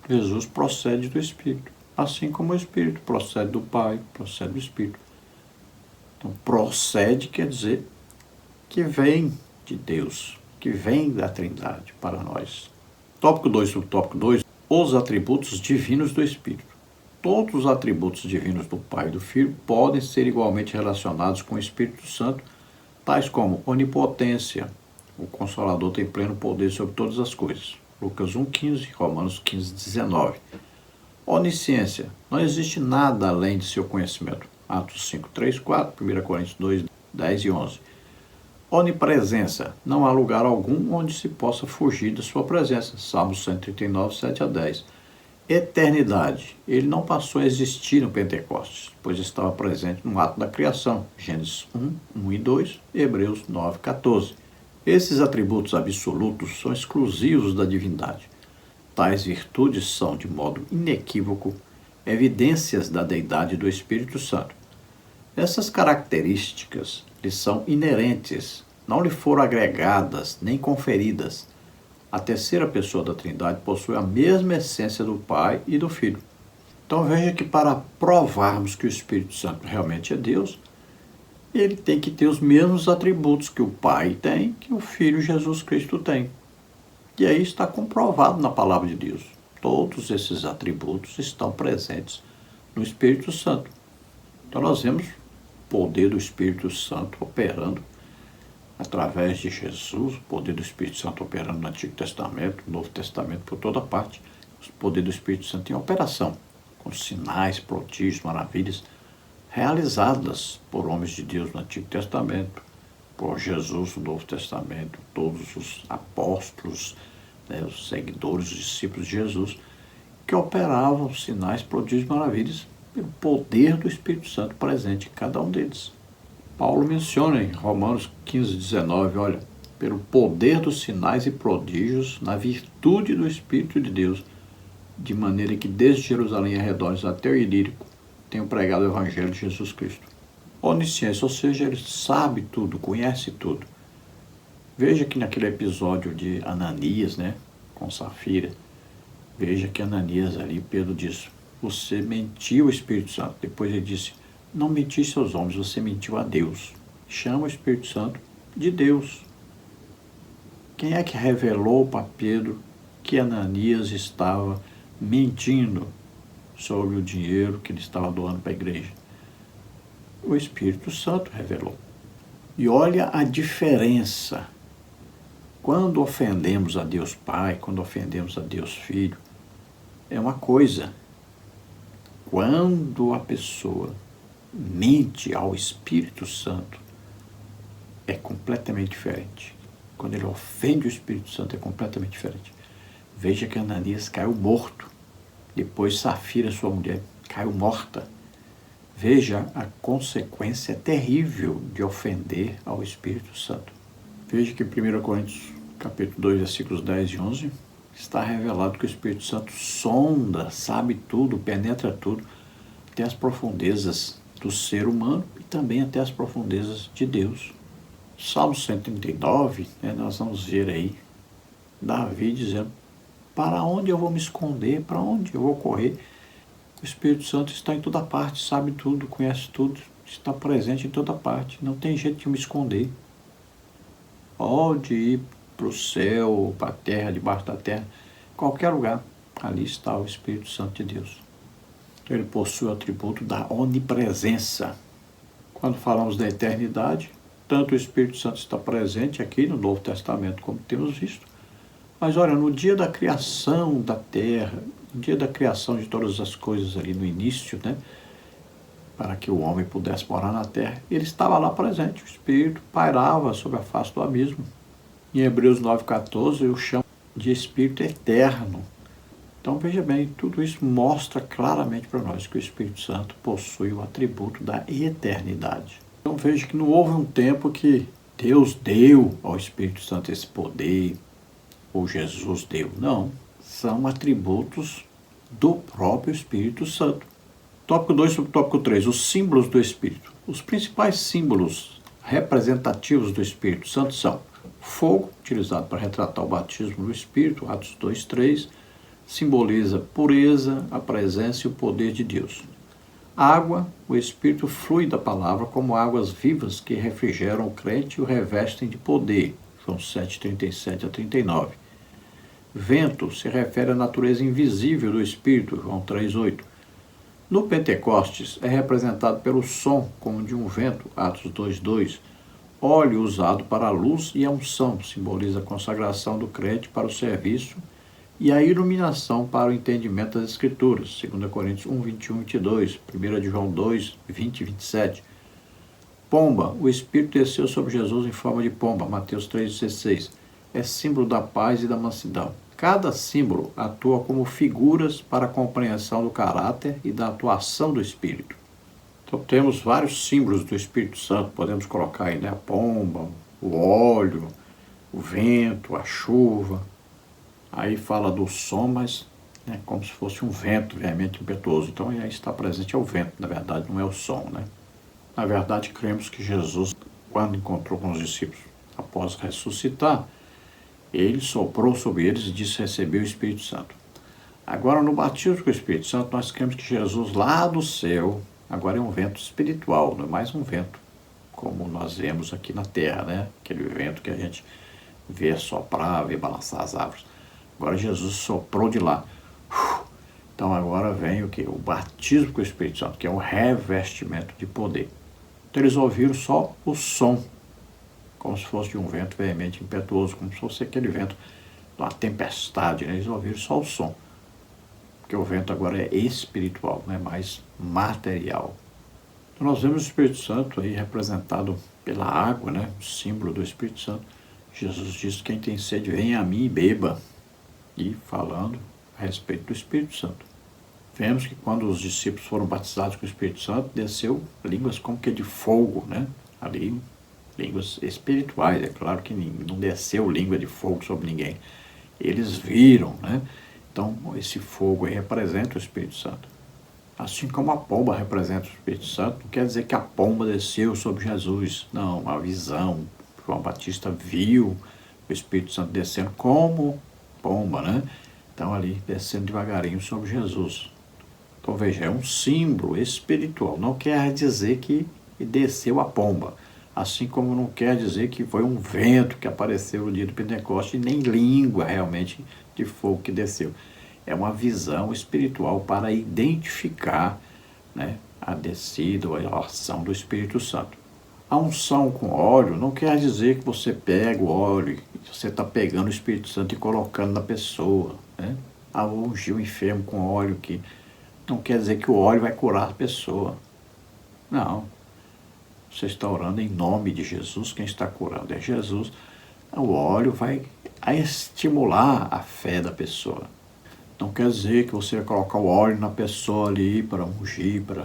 Jesus procede do Espírito, assim como o Espírito procede do Pai, procede do Espírito. Então procede quer dizer que vem de Deus, que vem da Trindade para nós. Tópico 2, subtópico 2, os atributos divinos do Espírito. Todos os atributos divinos do Pai e do Filho podem ser igualmente relacionados com o Espírito Santo, tais como onipotência, o Consolador tem pleno poder sobre todas as coisas. Lucas 1,15, Romanos 15,19. Onisciência, não existe nada além de seu conhecimento. Atos 5, 3, 4, 1 Coríntios 2, 10 e 11. Onipresença, não há lugar algum onde se possa fugir da sua presença. Salmos 139, 7 a 10. Eternidade, ele não passou a existir no Pentecostes, pois estava presente no ato da criação. Gênesis 1, 1 e 2, Hebreus 9, 14. Esses atributos absolutos são exclusivos da divindade. Tais virtudes são, de modo inequívoco, evidências da deidade do Espírito Santo. Essas características lhe são inerentes, não lhe foram agregadas nem conferidas. A terceira pessoa da Trindade possui a mesma essência do Pai e do Filho. Então veja que para provarmos que o Espírito Santo realmente é Deus, ele tem que ter os mesmos atributos que o Pai tem, que o Filho Jesus Cristo tem. E aí está comprovado na palavra de Deus. Todos esses atributos estão presentes no Espírito Santo. Então nós vemos poder do Espírito Santo operando através de Jesus, o poder do Espírito Santo operando no Antigo Testamento, no Novo Testamento, por toda parte. O poder do Espírito Santo em operação, com sinais, prodígios, maravilhas, realizadas por homens de Deus no Antigo Testamento, por Jesus no Novo Testamento, todos os apóstolos, né, os seguidores, os discípulos de Jesus, que operavam sinais, prodígios, maravilhas, pelo poder do Espírito Santo presente em cada um deles. Paulo menciona em Romanos 15, 19, olha, pelo poder dos sinais e prodígios, na virtude do Espírito de Deus, de maneira que desde Jerusalém e arredores até o Ilírico, tenho pregado o Evangelho de Jesus Cristo. Onisciência, ou seja, ele sabe tudo, conhece tudo. Veja que naquele episódio de Ananias, né, com Safira, veja que Ananias ali, Pedro disse, você mentiu ao Espírito Santo. Depois ele disse, não mentiste aos homens, você mentiu a Deus. Chama o Espírito Santo de Deus. Quem é que revelou para Pedro que Ananias estava mentindo sobre o dinheiro que ele estava doando para a igreja? O Espírito Santo revelou. E olha a diferença. Quando ofendemos a Deus Pai, quando ofendemos a Deus Filho, é uma coisa. Quando a pessoa mente ao Espírito Santo, é completamente diferente. Quando ele ofende o Espírito Santo, é completamente diferente. Veja que Ananias caiu morto. Depois Safira, sua mulher, caiu morta. Veja a consequência terrível de ofender ao Espírito Santo. Veja que em 1 Coríntios, capítulo 2, versículos 10 e 11, está revelado que o Espírito Santo sonda, sabe tudo, penetra tudo, até as profundezas do ser humano e também até as profundezas de Deus. Salmo 139, né, nós vamos ver aí Davi dizendo, para onde eu vou me esconder, para onde eu vou correr? O Espírito Santo está em toda parte, sabe tudo, conhece tudo, está presente em toda parte, não tem jeito de me esconder. Pode ir para o céu, para a terra, debaixo da terra, qualquer lugar, ali está o Espírito Santo de Deus. Então ele possui o atributo da onipresença. Quando falamos da eternidade, tanto o Espírito Santo está presente aqui no Novo Testamento, como temos visto, mas olha, no dia da criação da terra, no dia da criação de todas as coisas ali no início, né? Para que o homem pudesse morar na terra. Ele estava lá presente, o Espírito pairava sobre a face do abismo. Em Hebreus 9,14, eu chamo de Espírito eterno. Então veja bem, tudo isso mostra claramente para nós que o Espírito Santo possui o atributo da eternidade. Então veja que não houve um tempo que Deus deu ao Espírito Santo esse poder, ou Jesus deu. Não, são atributos do próprio Espírito Santo. Tópico 2, subtópico 3, os símbolos do Espírito. Os principais símbolos representativos do Espírito Santo são fogo, utilizado para retratar o batismo do Espírito, Atos 2, 3, simboliza pureza, a presença e o poder de Deus. Água, o Espírito flui da palavra como águas vivas que refrigeram o crente e o revestem de poder, João 7, 37 a 39. Vento se refere à natureza invisível do Espírito, João 3, 8. No Pentecostes é representado pelo som como de um vento, Atos 2, 2. Óleo usado para a luz e a unção, simboliza a consagração do crente para o serviço e a iluminação para o entendimento das Escrituras, 2 Coríntios 1, 21, 22, 1 João 2, 20 e 27. Pomba, o Espírito desceu sobre Jesus em forma de pomba, Mateus 3, 16. É símbolo da paz e da mansidão. Cada símbolo atua como figuras para a compreensão do caráter e da atuação do Espírito. Então temos vários símbolos do Espírito Santo, podemos colocar aí, né? A pomba, o óleo, o vento, a chuva. Aí fala do som, mas como se fosse um vento veemente impetuoso. Então aí está presente é o vento, na verdade não é o som, né? Na verdade cremos que Jesus, quando encontrou com os discípulos após ressuscitar, ele soprou sobre eles e disse receber o Espírito Santo. Agora no batismo com o Espírito Santo nós cremos que Jesus lá do céu, agora é um vento espiritual, não é mais um vento como nós vemos aqui na terra, né? Aquele vento que a gente vê soprar, vê balançar as árvores. Agora Jesus soprou de lá. Então agora vem o que? O batismo com o Espírito Santo, que é um revestimento de poder. Então eles ouviram só o som, como se fosse de um vento veemente impetuoso, como se fosse aquele vento de uma tempestade, né? Eles ouviram só o som. Porque o vento agora é espiritual, não é mais material. Então nós vemos o Espírito Santo aí representado pela água, né? O símbolo do Espírito Santo. Jesus disse: quem tem sede, venha a mim e beba. E falando a respeito do Espírito Santo. Vemos que quando os discípulos foram batizados com o Espírito Santo, desceu línguas como que de fogo, né? Ali, línguas espirituais. É claro que não desceu língua de fogo sobre ninguém. Eles viram, né? Então, esse fogo aí representa o Espírito Santo. Assim como a pomba representa o Espírito Santo, não quer dizer que a pomba desceu sobre Jesus. Não, a visão. João Batista viu o Espírito Santo descendo como pomba, né? Então ali descendo devagarinho sobre Jesus. Então veja, é um símbolo espiritual. Não quer dizer que desceu a pomba. Assim como não quer dizer que foi um vento que apareceu no dia do Pentecoste, e nem língua realmente de fogo que desceu. É uma visão espiritual para identificar, né, a descida ou a ação do Espírito Santo. A unção com óleo não quer dizer que você pega o óleo e você está pegando o Espírito Santo e colocando na pessoa, né? Ungir o enfermo com óleo, que não quer dizer que o óleo vai curar a pessoa. Não. Você está orando em nome de Jesus, quem está curando é Jesus. O óleo vai estimular a fé da pessoa. Não quer dizer que você vai colocar o óleo na pessoa ali para ungir, para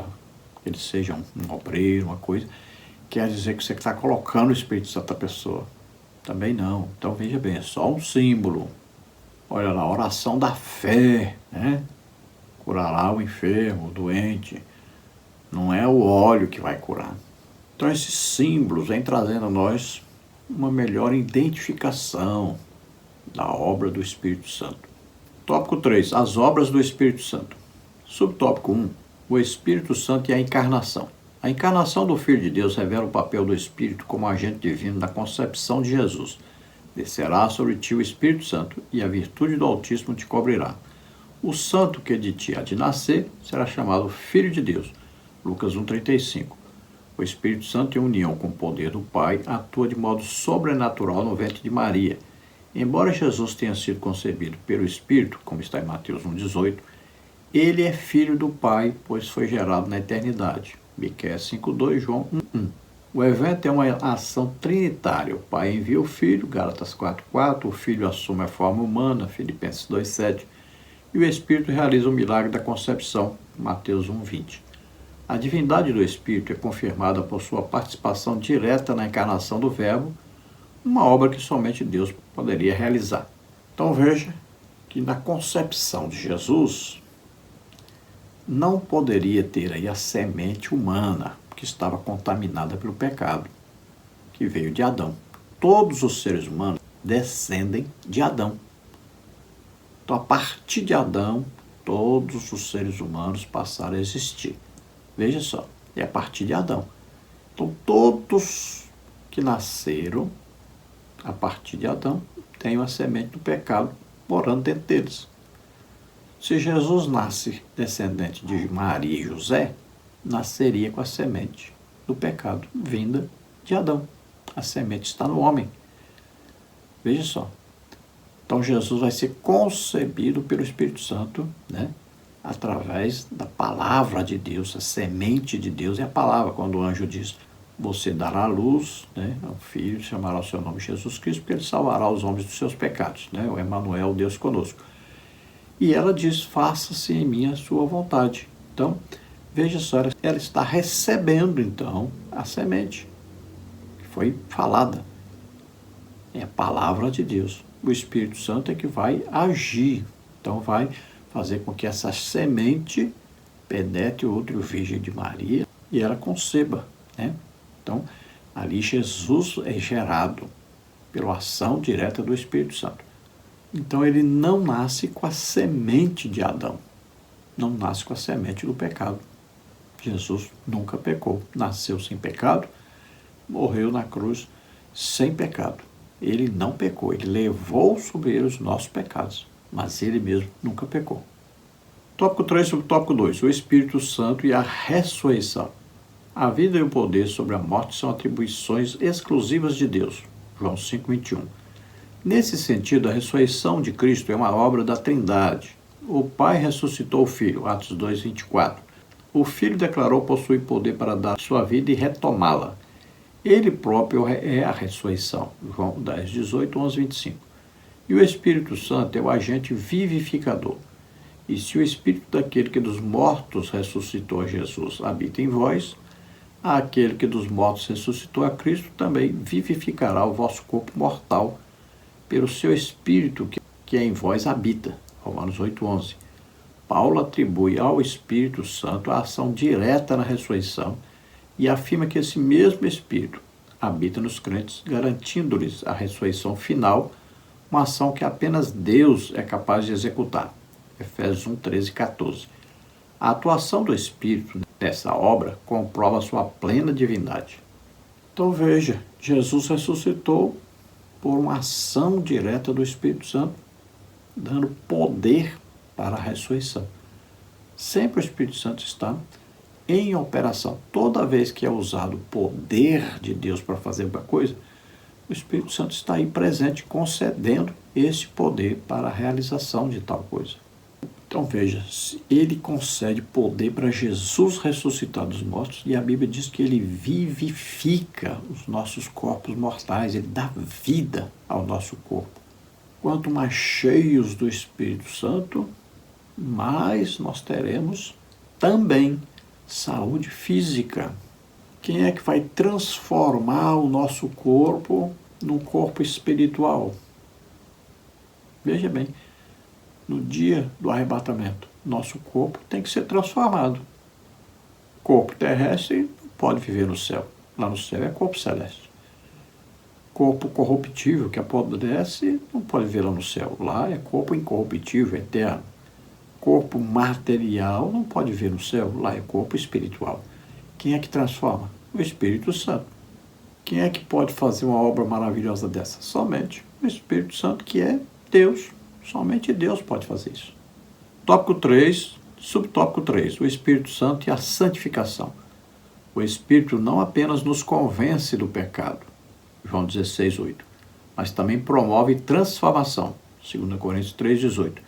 que ele seja um obreiro, uma coisa. Quer dizer que você está colocando o Espírito Santo na pessoa. Também não. Então veja bem, é só um símbolo. Olha lá, oração da fé, né? Curará o enfermo, o doente. Não é o óleo que vai curar. Então esses símbolos vêm trazendo a nós uma melhor identificação da obra do Espírito Santo. Tópico 3, as obras do Espírito Santo. Subtópico 1, o Espírito Santo e a encarnação. A encarnação do Filho de Deus revela o papel do Espírito como agente divino na concepção de Jesus. Descerá sobre ti o Espírito Santo, e a virtude do Altíssimo te cobrirá. O santo que de ti há de nascer será chamado Filho de Deus. Lucas 1,35. O Espírito Santo, em união com o poder do Pai, atua de modo sobrenatural no ventre de Maria. Embora Jesus tenha sido concebido pelo Espírito, como está em Mateus 1,18, Ele é filho do Pai, pois foi gerado na eternidade. Miqueias 5:2, João 1:1. O evento é uma ação trinitária. O Pai envia o Filho, Gálatas 4:4, o Filho assume a forma humana, Filipenses 2:7, e o Espírito realiza o milagre da concepção, Mateus 1:20. A divindade do Espírito é confirmada por sua participação direta na encarnação do Verbo, uma obra que somente Deus poderia realizar. Então veja que na concepção de Jesus não poderia ter aí a semente humana, que estava contaminada pelo pecado, que veio de Adão. Todos os seres humanos descendem de Adão. Então, a partir de Adão, todos os seres humanos passaram a existir. Veja só, é a partir de Adão. Então, todos que nasceram a partir de Adão têm a semente do pecado morando dentro deles. Se Jesus nasce descendente de Maria e José, nasceria com a semente do pecado vinda de Adão. A semente está no homem. Veja só. Então Jesus vai ser concebido pelo Espírito Santo, né? Através da palavra de Deus. A semente de Deus é a palavra. Quando o anjo diz, você dará luz, né, ao filho, chamará o seu nome Jesus Cristo, porque ele salvará os homens dos seus pecados, né? O Emanuel, Deus conosco. E ela diz, faça-se em mim a sua vontade. Então, veja só, ela está recebendo, então, a semente que foi falada. É a palavra de Deus. O Espírito Santo é que vai agir. Então, vai fazer com que essa semente penetre o útero virgem de Maria e ela conceba, né? Então, ali Jesus é gerado pela ação direta do Espírito Santo. Então, ele não nasce com a semente de Adão. Não nasce com a semente do pecado. Jesus nunca pecou. Nasceu sem pecado, morreu na cruz sem pecado. Ele não pecou, ele levou sobre ele os nossos pecados, mas ele mesmo nunca pecou. Tópico 3 sobre o tópico 2, o Espírito Santo e a ressurreição. A vida e o poder sobre a morte são atribuições exclusivas de Deus. João 5:21. Nesse sentido, a ressurreição de Cristo é uma obra da Trindade. O Pai ressuscitou o Filho, Atos 2:24. O Filho declarou possuir poder para dar sua vida e retomá-la. Ele próprio é a ressurreição. João 10:18, 11:25. E o Espírito Santo é o agente vivificador. E se o Espírito daquele que dos mortos ressuscitou a Jesus habita em vós, aquele que dos mortos ressuscitou a Cristo também vivificará o vosso corpo mortal pelo seu Espírito que em vós habita. Romanos 8:11. Paulo atribui ao Espírito Santo a ação direta na ressurreição e afirma que esse mesmo Espírito habita nos crentes, garantindo-lhes a ressurreição final, uma ação que apenas Deus é capaz de executar. Efésios 1:13-14. A atuação do Espírito nessa obra comprova sua plena divindade. Então veja, Jesus ressuscitou por uma ação direta do Espírito Santo, dando poder para a ressurreição. Sempre o Espírito Santo está em operação. Toda vez que é usado o poder de Deus para fazer alguma coisa, o Espírito Santo está aí presente, concedendo esse poder para a realização de tal coisa. Então veja, ele concede poder para Jesus ressuscitar dos mortos, e a Bíblia diz que ele vivifica os nossos corpos mortais, ele dá vida ao nosso corpo. Quanto mais cheios do Espírito Santo, mais nós teremos também saúde física. Quem é que vai transformar o nosso corpo num corpo espiritual? Veja bem, no dia do arrebatamento, nosso corpo tem que ser transformado. Corpo terrestre não pode viver no céu. Lá no céu é corpo celeste. Corpo corruptível que apodrece não pode viver lá no céu. Lá é corpo incorruptível, eterno. Corpo material não pode viver no céu. Lá é corpo espiritual. Quem é que transforma? O Espírito Santo. Quem é que pode fazer uma obra maravilhosa dessa? Somente o Espírito Santo, que é Deus. Somente Deus pode fazer isso. Tópico 3, subtópico 3, o Espírito Santo e a santificação. O Espírito não apenas nos convence do pecado, João 16:8, mas também promove transformação, 2 Coríntios 3:18.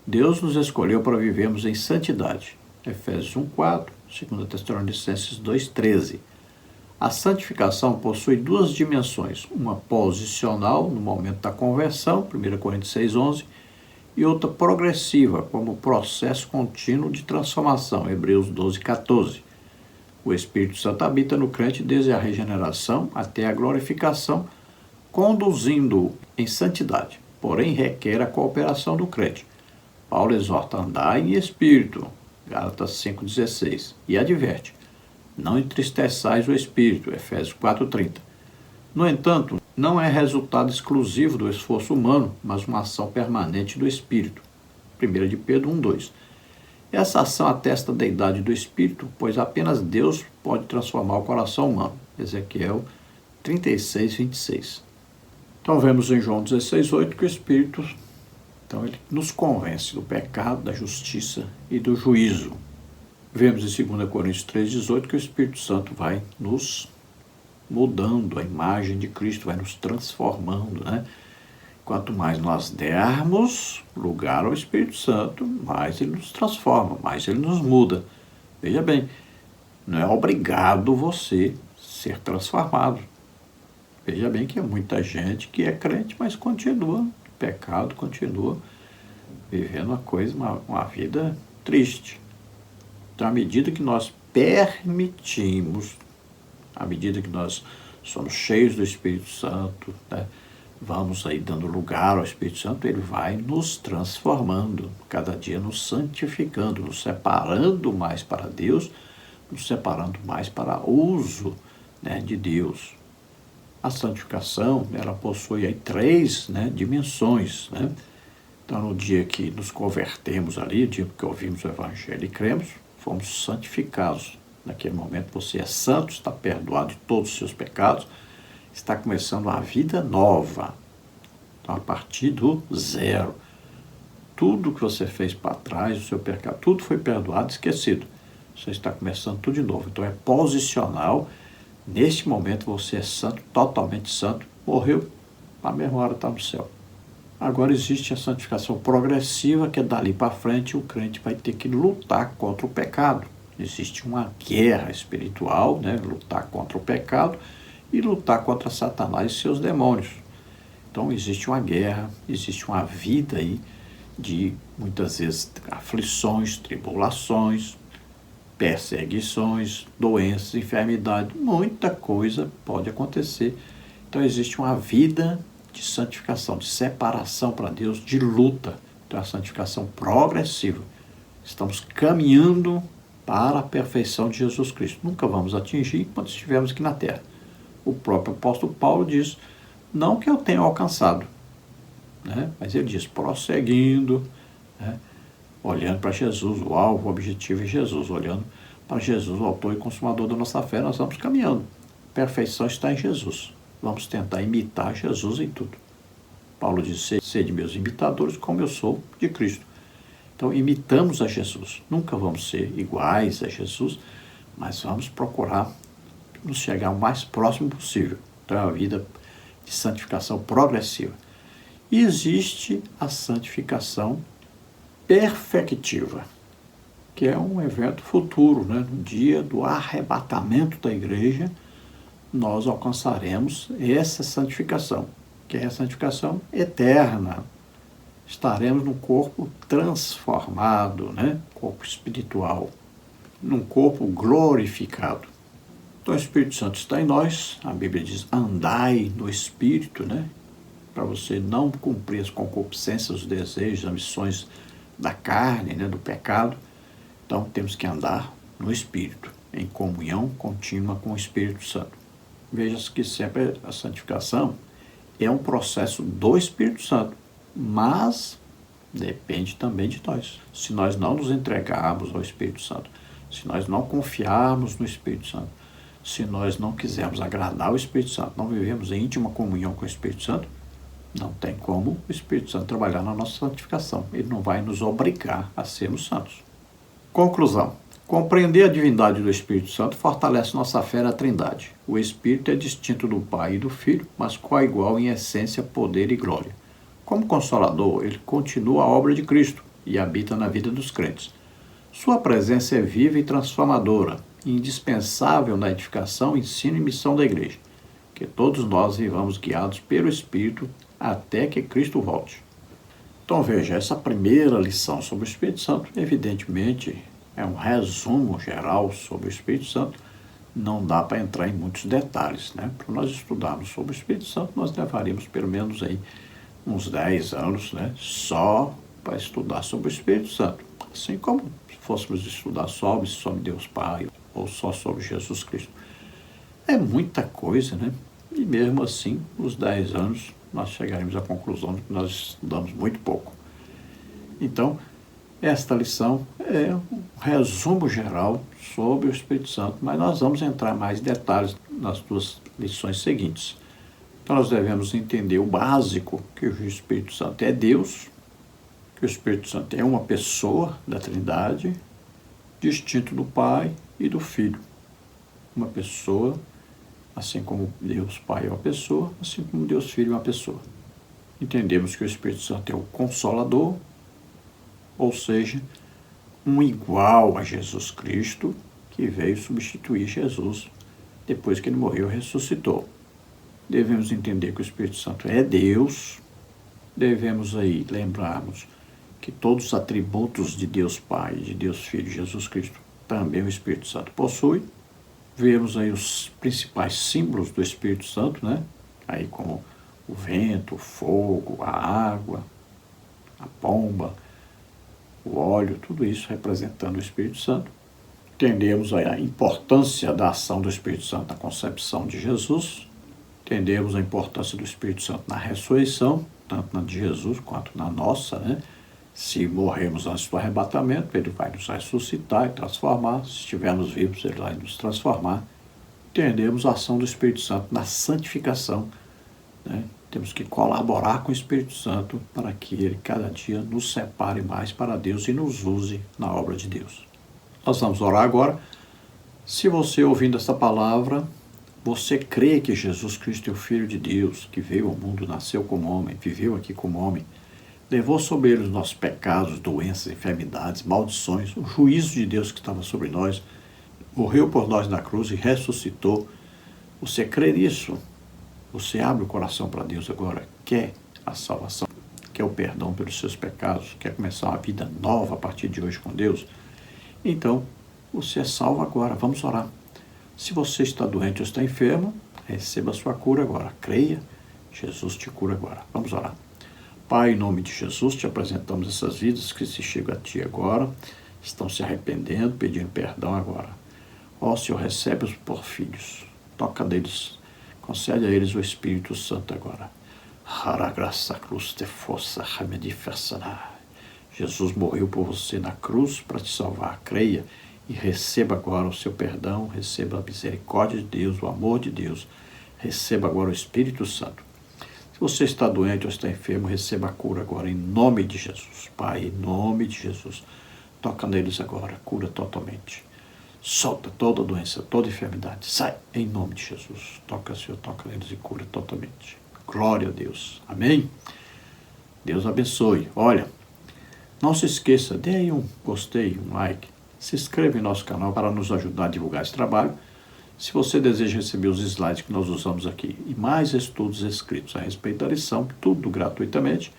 Deus nos escolheu para vivermos em santidade. Efésios 1:4, 2 Tessalonicenses 2:13. A santificação possui duas dimensões, uma posicional, no momento da conversão, 1 Coríntios 6:11, e outra progressiva, como processo contínuo de transformação, Hebreus 12:14. O Espírito Santo habita no crente desde a regeneração até a glorificação, conduzindo-o em santidade, porém requer a cooperação do crente. Paulo exorta a andar em espírito, Gálatas 5:16, e adverte: não entristeçais o espírito, Efésios 4:30. No entanto, não é resultado exclusivo do esforço humano, mas uma ação permanente do espírito, 1 de Pedro 1:2. Essa ação atesta a deidade do espírito, pois apenas Deus pode transformar o coração humano, Ezequiel 36:26. Então vemos em João 16:8 que o Espírito, então, ele nos convence do pecado, da justiça e do juízo. Vemos em 2 Coríntios 3:18 que o Espírito Santo vai nos mudando a imagem de Cristo, vai nos transformando, né? Quanto mais nós dermos lugar ao Espírito Santo, mais ele nos transforma, mais ele nos muda. Veja bem, não é obrigado você ser transformado. Veja bem que é muita gente que é crente, mas continua no pecado, continua vivendo uma vida triste. Então, à medida que nós permitimos, à medida que nós somos cheios do Espírito Santo, né, vamos aí dando lugar ao Espírito Santo, ele vai nos transformando, cada dia nos santificando, nos separando mais para Deus, nos separando mais para uso, né, de Deus. A santificação, ela possui aí três, né, dimensões, né? Então, no dia que nos convertemos ali, no dia que ouvimos o Evangelho e cremos, fomos santificados. Naquele momento você é santo, está perdoado de todos os seus pecados, está começando uma vida nova. Então, a partir do zero. Tudo que você fez para trás, o seu pecado, tudo foi perdoado, esquecido. Você está começando tudo de novo. Então, é posicional. Neste momento você é santo, totalmente santo, morreu, na mesma hora está no céu. Agora existe a santificação progressiva, que é dali para frente o crente vai ter que lutar contra o pecado. Existe uma guerra espiritual, né? Lutar contra o pecado e lutar contra Satanás e seus demônios. Então existe uma guerra, existe uma vida aí de muitas vezes aflições, tribulações, perseguições, doenças, enfermidades, muita coisa pode acontecer. Então existe uma vida de santificação, de separação para Deus, de luta. Então é a santificação progressiva. Estamos caminhando para a perfeição de Jesus Cristo. Nunca vamos atingir quando estivermos aqui na terra. O próprio apóstolo Paulo diz, não que eu tenha alcançado, né? Mas ele diz, prosseguindo, né? Olhando para Jesus, o alvo, o objetivo é Jesus, olhando para Jesus, o autor e consumador da nossa fé, nós vamos caminhando. A perfeição está em Jesus. Vamos tentar imitar Jesus em tudo. Paulo diz, sede meus imitadores, como eu sou de Cristo. Então, imitamos a Jesus. Nunca vamos ser iguais a Jesus, mas vamos procurar nos chegar o mais próximo possível. Então, é uma vida de santificação progressiva. E existe a santificação perfectiva, que é um evento futuro, né? No dia do arrebatamento da igreja, nós alcançaremos essa santificação, que é a santificação eterna. Estaremos num corpo transformado, né? Corpo espiritual, num corpo glorificado. Então o Espírito Santo está em nós, a Bíblia diz, andai no Espírito, né? Para você não cumprir as concupiscências, os desejos, as ambições da carne, né? Do pecado. Então temos que andar no Espírito, em comunhão contínua com o Espírito Santo. Veja-se que sempre a santificação é um processo do Espírito Santo, mas depende também de nós. Se nós não nos entregarmos ao Espírito Santo, se nós não confiarmos no Espírito Santo, se nós não quisermos agradar o Espírito Santo, não vivemos em íntima comunhão com o Espírito Santo, não tem como o Espírito Santo trabalhar na nossa santificação. Ele não vai nos obrigar a sermos santos. Conclusão. Compreender a divindade do Espírito Santo fortalece nossa fé na Trindade. O Espírito é distinto do Pai e do Filho, mas coigual em essência, poder e glória. Como Consolador, ele continua a obra de Cristo, e habita na vida dos crentes. Sua presença é viva e transformadora, indispensável na edificação, ensino e missão da igreja. Que todos nós vivamos guiados pelo Espírito até que Cristo volte. Então veja, essa primeira lição sobre o Espírito Santo, evidentemente, é um resumo geral sobre o Espírito Santo. Não dá para entrar em muitos detalhes, né? Para nós estudarmos sobre o Espírito Santo, nós levaríamos pelo menos aí uns 10 anos, né? Só para estudar sobre o Espírito Santo. Assim como se fôssemos estudar sobre Deus Pai ou só sobre Jesus Cristo. É muita coisa, né? E mesmo assim, os 10 anos, nós chegaremos à conclusão de que nós estudamos muito pouco. Então, esta lição é um resumo geral sobre o Espírito Santo, mas nós vamos entrar mais em detalhes nas duas lições seguintes. Então, nós devemos entender o básico, que o Espírito Santo é Deus, que o Espírito Santo é uma pessoa da Trindade, distinto do Pai e do Filho. Uma pessoa, assim como Deus Pai é uma pessoa, assim como Deus Filho é uma pessoa. Entendemos que o Espírito Santo é o Consolador, ou seja, um igual a Jesus Cristo, que veio substituir Jesus depois que ele morreu e ressuscitou. Devemos entender que o Espírito Santo é Deus, devemos aí lembrarmos que todos os atributos de Deus Pai, de Deus Filho e Jesus Cristo, também o Espírito Santo possui. Vemos aí os principais símbolos do Espírito Santo, né? Aí como o vento, o fogo, a água, a pomba, o óleo, tudo isso representando o Espírito Santo. Entendemos aí a importância da ação do Espírito Santo na concepção de Jesus. Entendemos a importância do Espírito Santo na ressurreição, tanto na de Jesus quanto na nossa, né? Se morrermos antes do arrebatamento, ele vai nos ressuscitar e transformar. Se estivermos vivos, ele vai nos transformar. Entendemos a ação do Espírito Santo na santificação, né? Temos que colaborar com o Espírito Santo para que ele cada dia nos separe mais para Deus e nos use na obra de Deus. Nós vamos orar agora. Se você ouvindo essa palavra, você crê que Jesus Cristo é o Filho de Deus, que veio ao mundo, nasceu como homem, viveu aqui como homem, levou sobre ele os nossos pecados, doenças, enfermidades, maldições, o juízo de Deus que estava sobre nós, morreu por nós na cruz e ressuscitou. Você crê nisso? Você abre o coração para Deus agora, quer a salvação, quer o perdão pelos seus pecados, quer começar uma vida nova a partir de hoje com Deus? Então, você é salvo agora. Vamos orar. Se você está doente ou está enfermo, receba a sua cura agora. Creia, Jesus te cura agora. Vamos orar. Pai, em nome de Jesus, te apresentamos essas vidas que se chegam a Ti agora, estão se arrependendo, pedindo perdão agora. Ó Senhor, recebe-os por filhos, toca neles, concede a eles o Espírito Santo agora. Jesus morreu por você na cruz para te salvar. Creia e receba agora o seu perdão, receba a misericórdia de Deus, o amor de Deus. Receba agora o Espírito Santo. Se você está doente ou está enfermo, receba a cura agora, em nome de Jesus. Pai, em nome de Jesus, toca neles agora, cura totalmente. Solta toda doença, toda enfermidade. Sai, em nome de Jesus. Toca, Senhor, toca neles e cura totalmente. Glória a Deus. Amém? Deus abençoe. Olha, não se esqueça, dê aí um gostei, um like. Se inscreva em nosso canal para nos ajudar a divulgar esse trabalho. Se você deseja receber os slides que nós usamos aqui e mais estudos escritos a respeito da lição, tudo gratuitamente,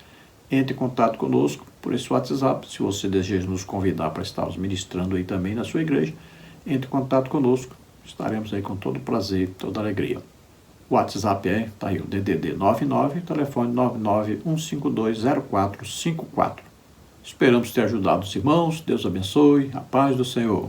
entre em contato conosco por esse WhatsApp. Se você deseja nos convidar para estarmos ministrando aí também na sua igreja, entre em contato conosco. Estaremos aí com todo prazer, toda alegria. O WhatsApp tá aí, o DDD 99, telefone 991520454. Esperamos ter ajudado os irmãos. Deus abençoe. A paz do Senhor.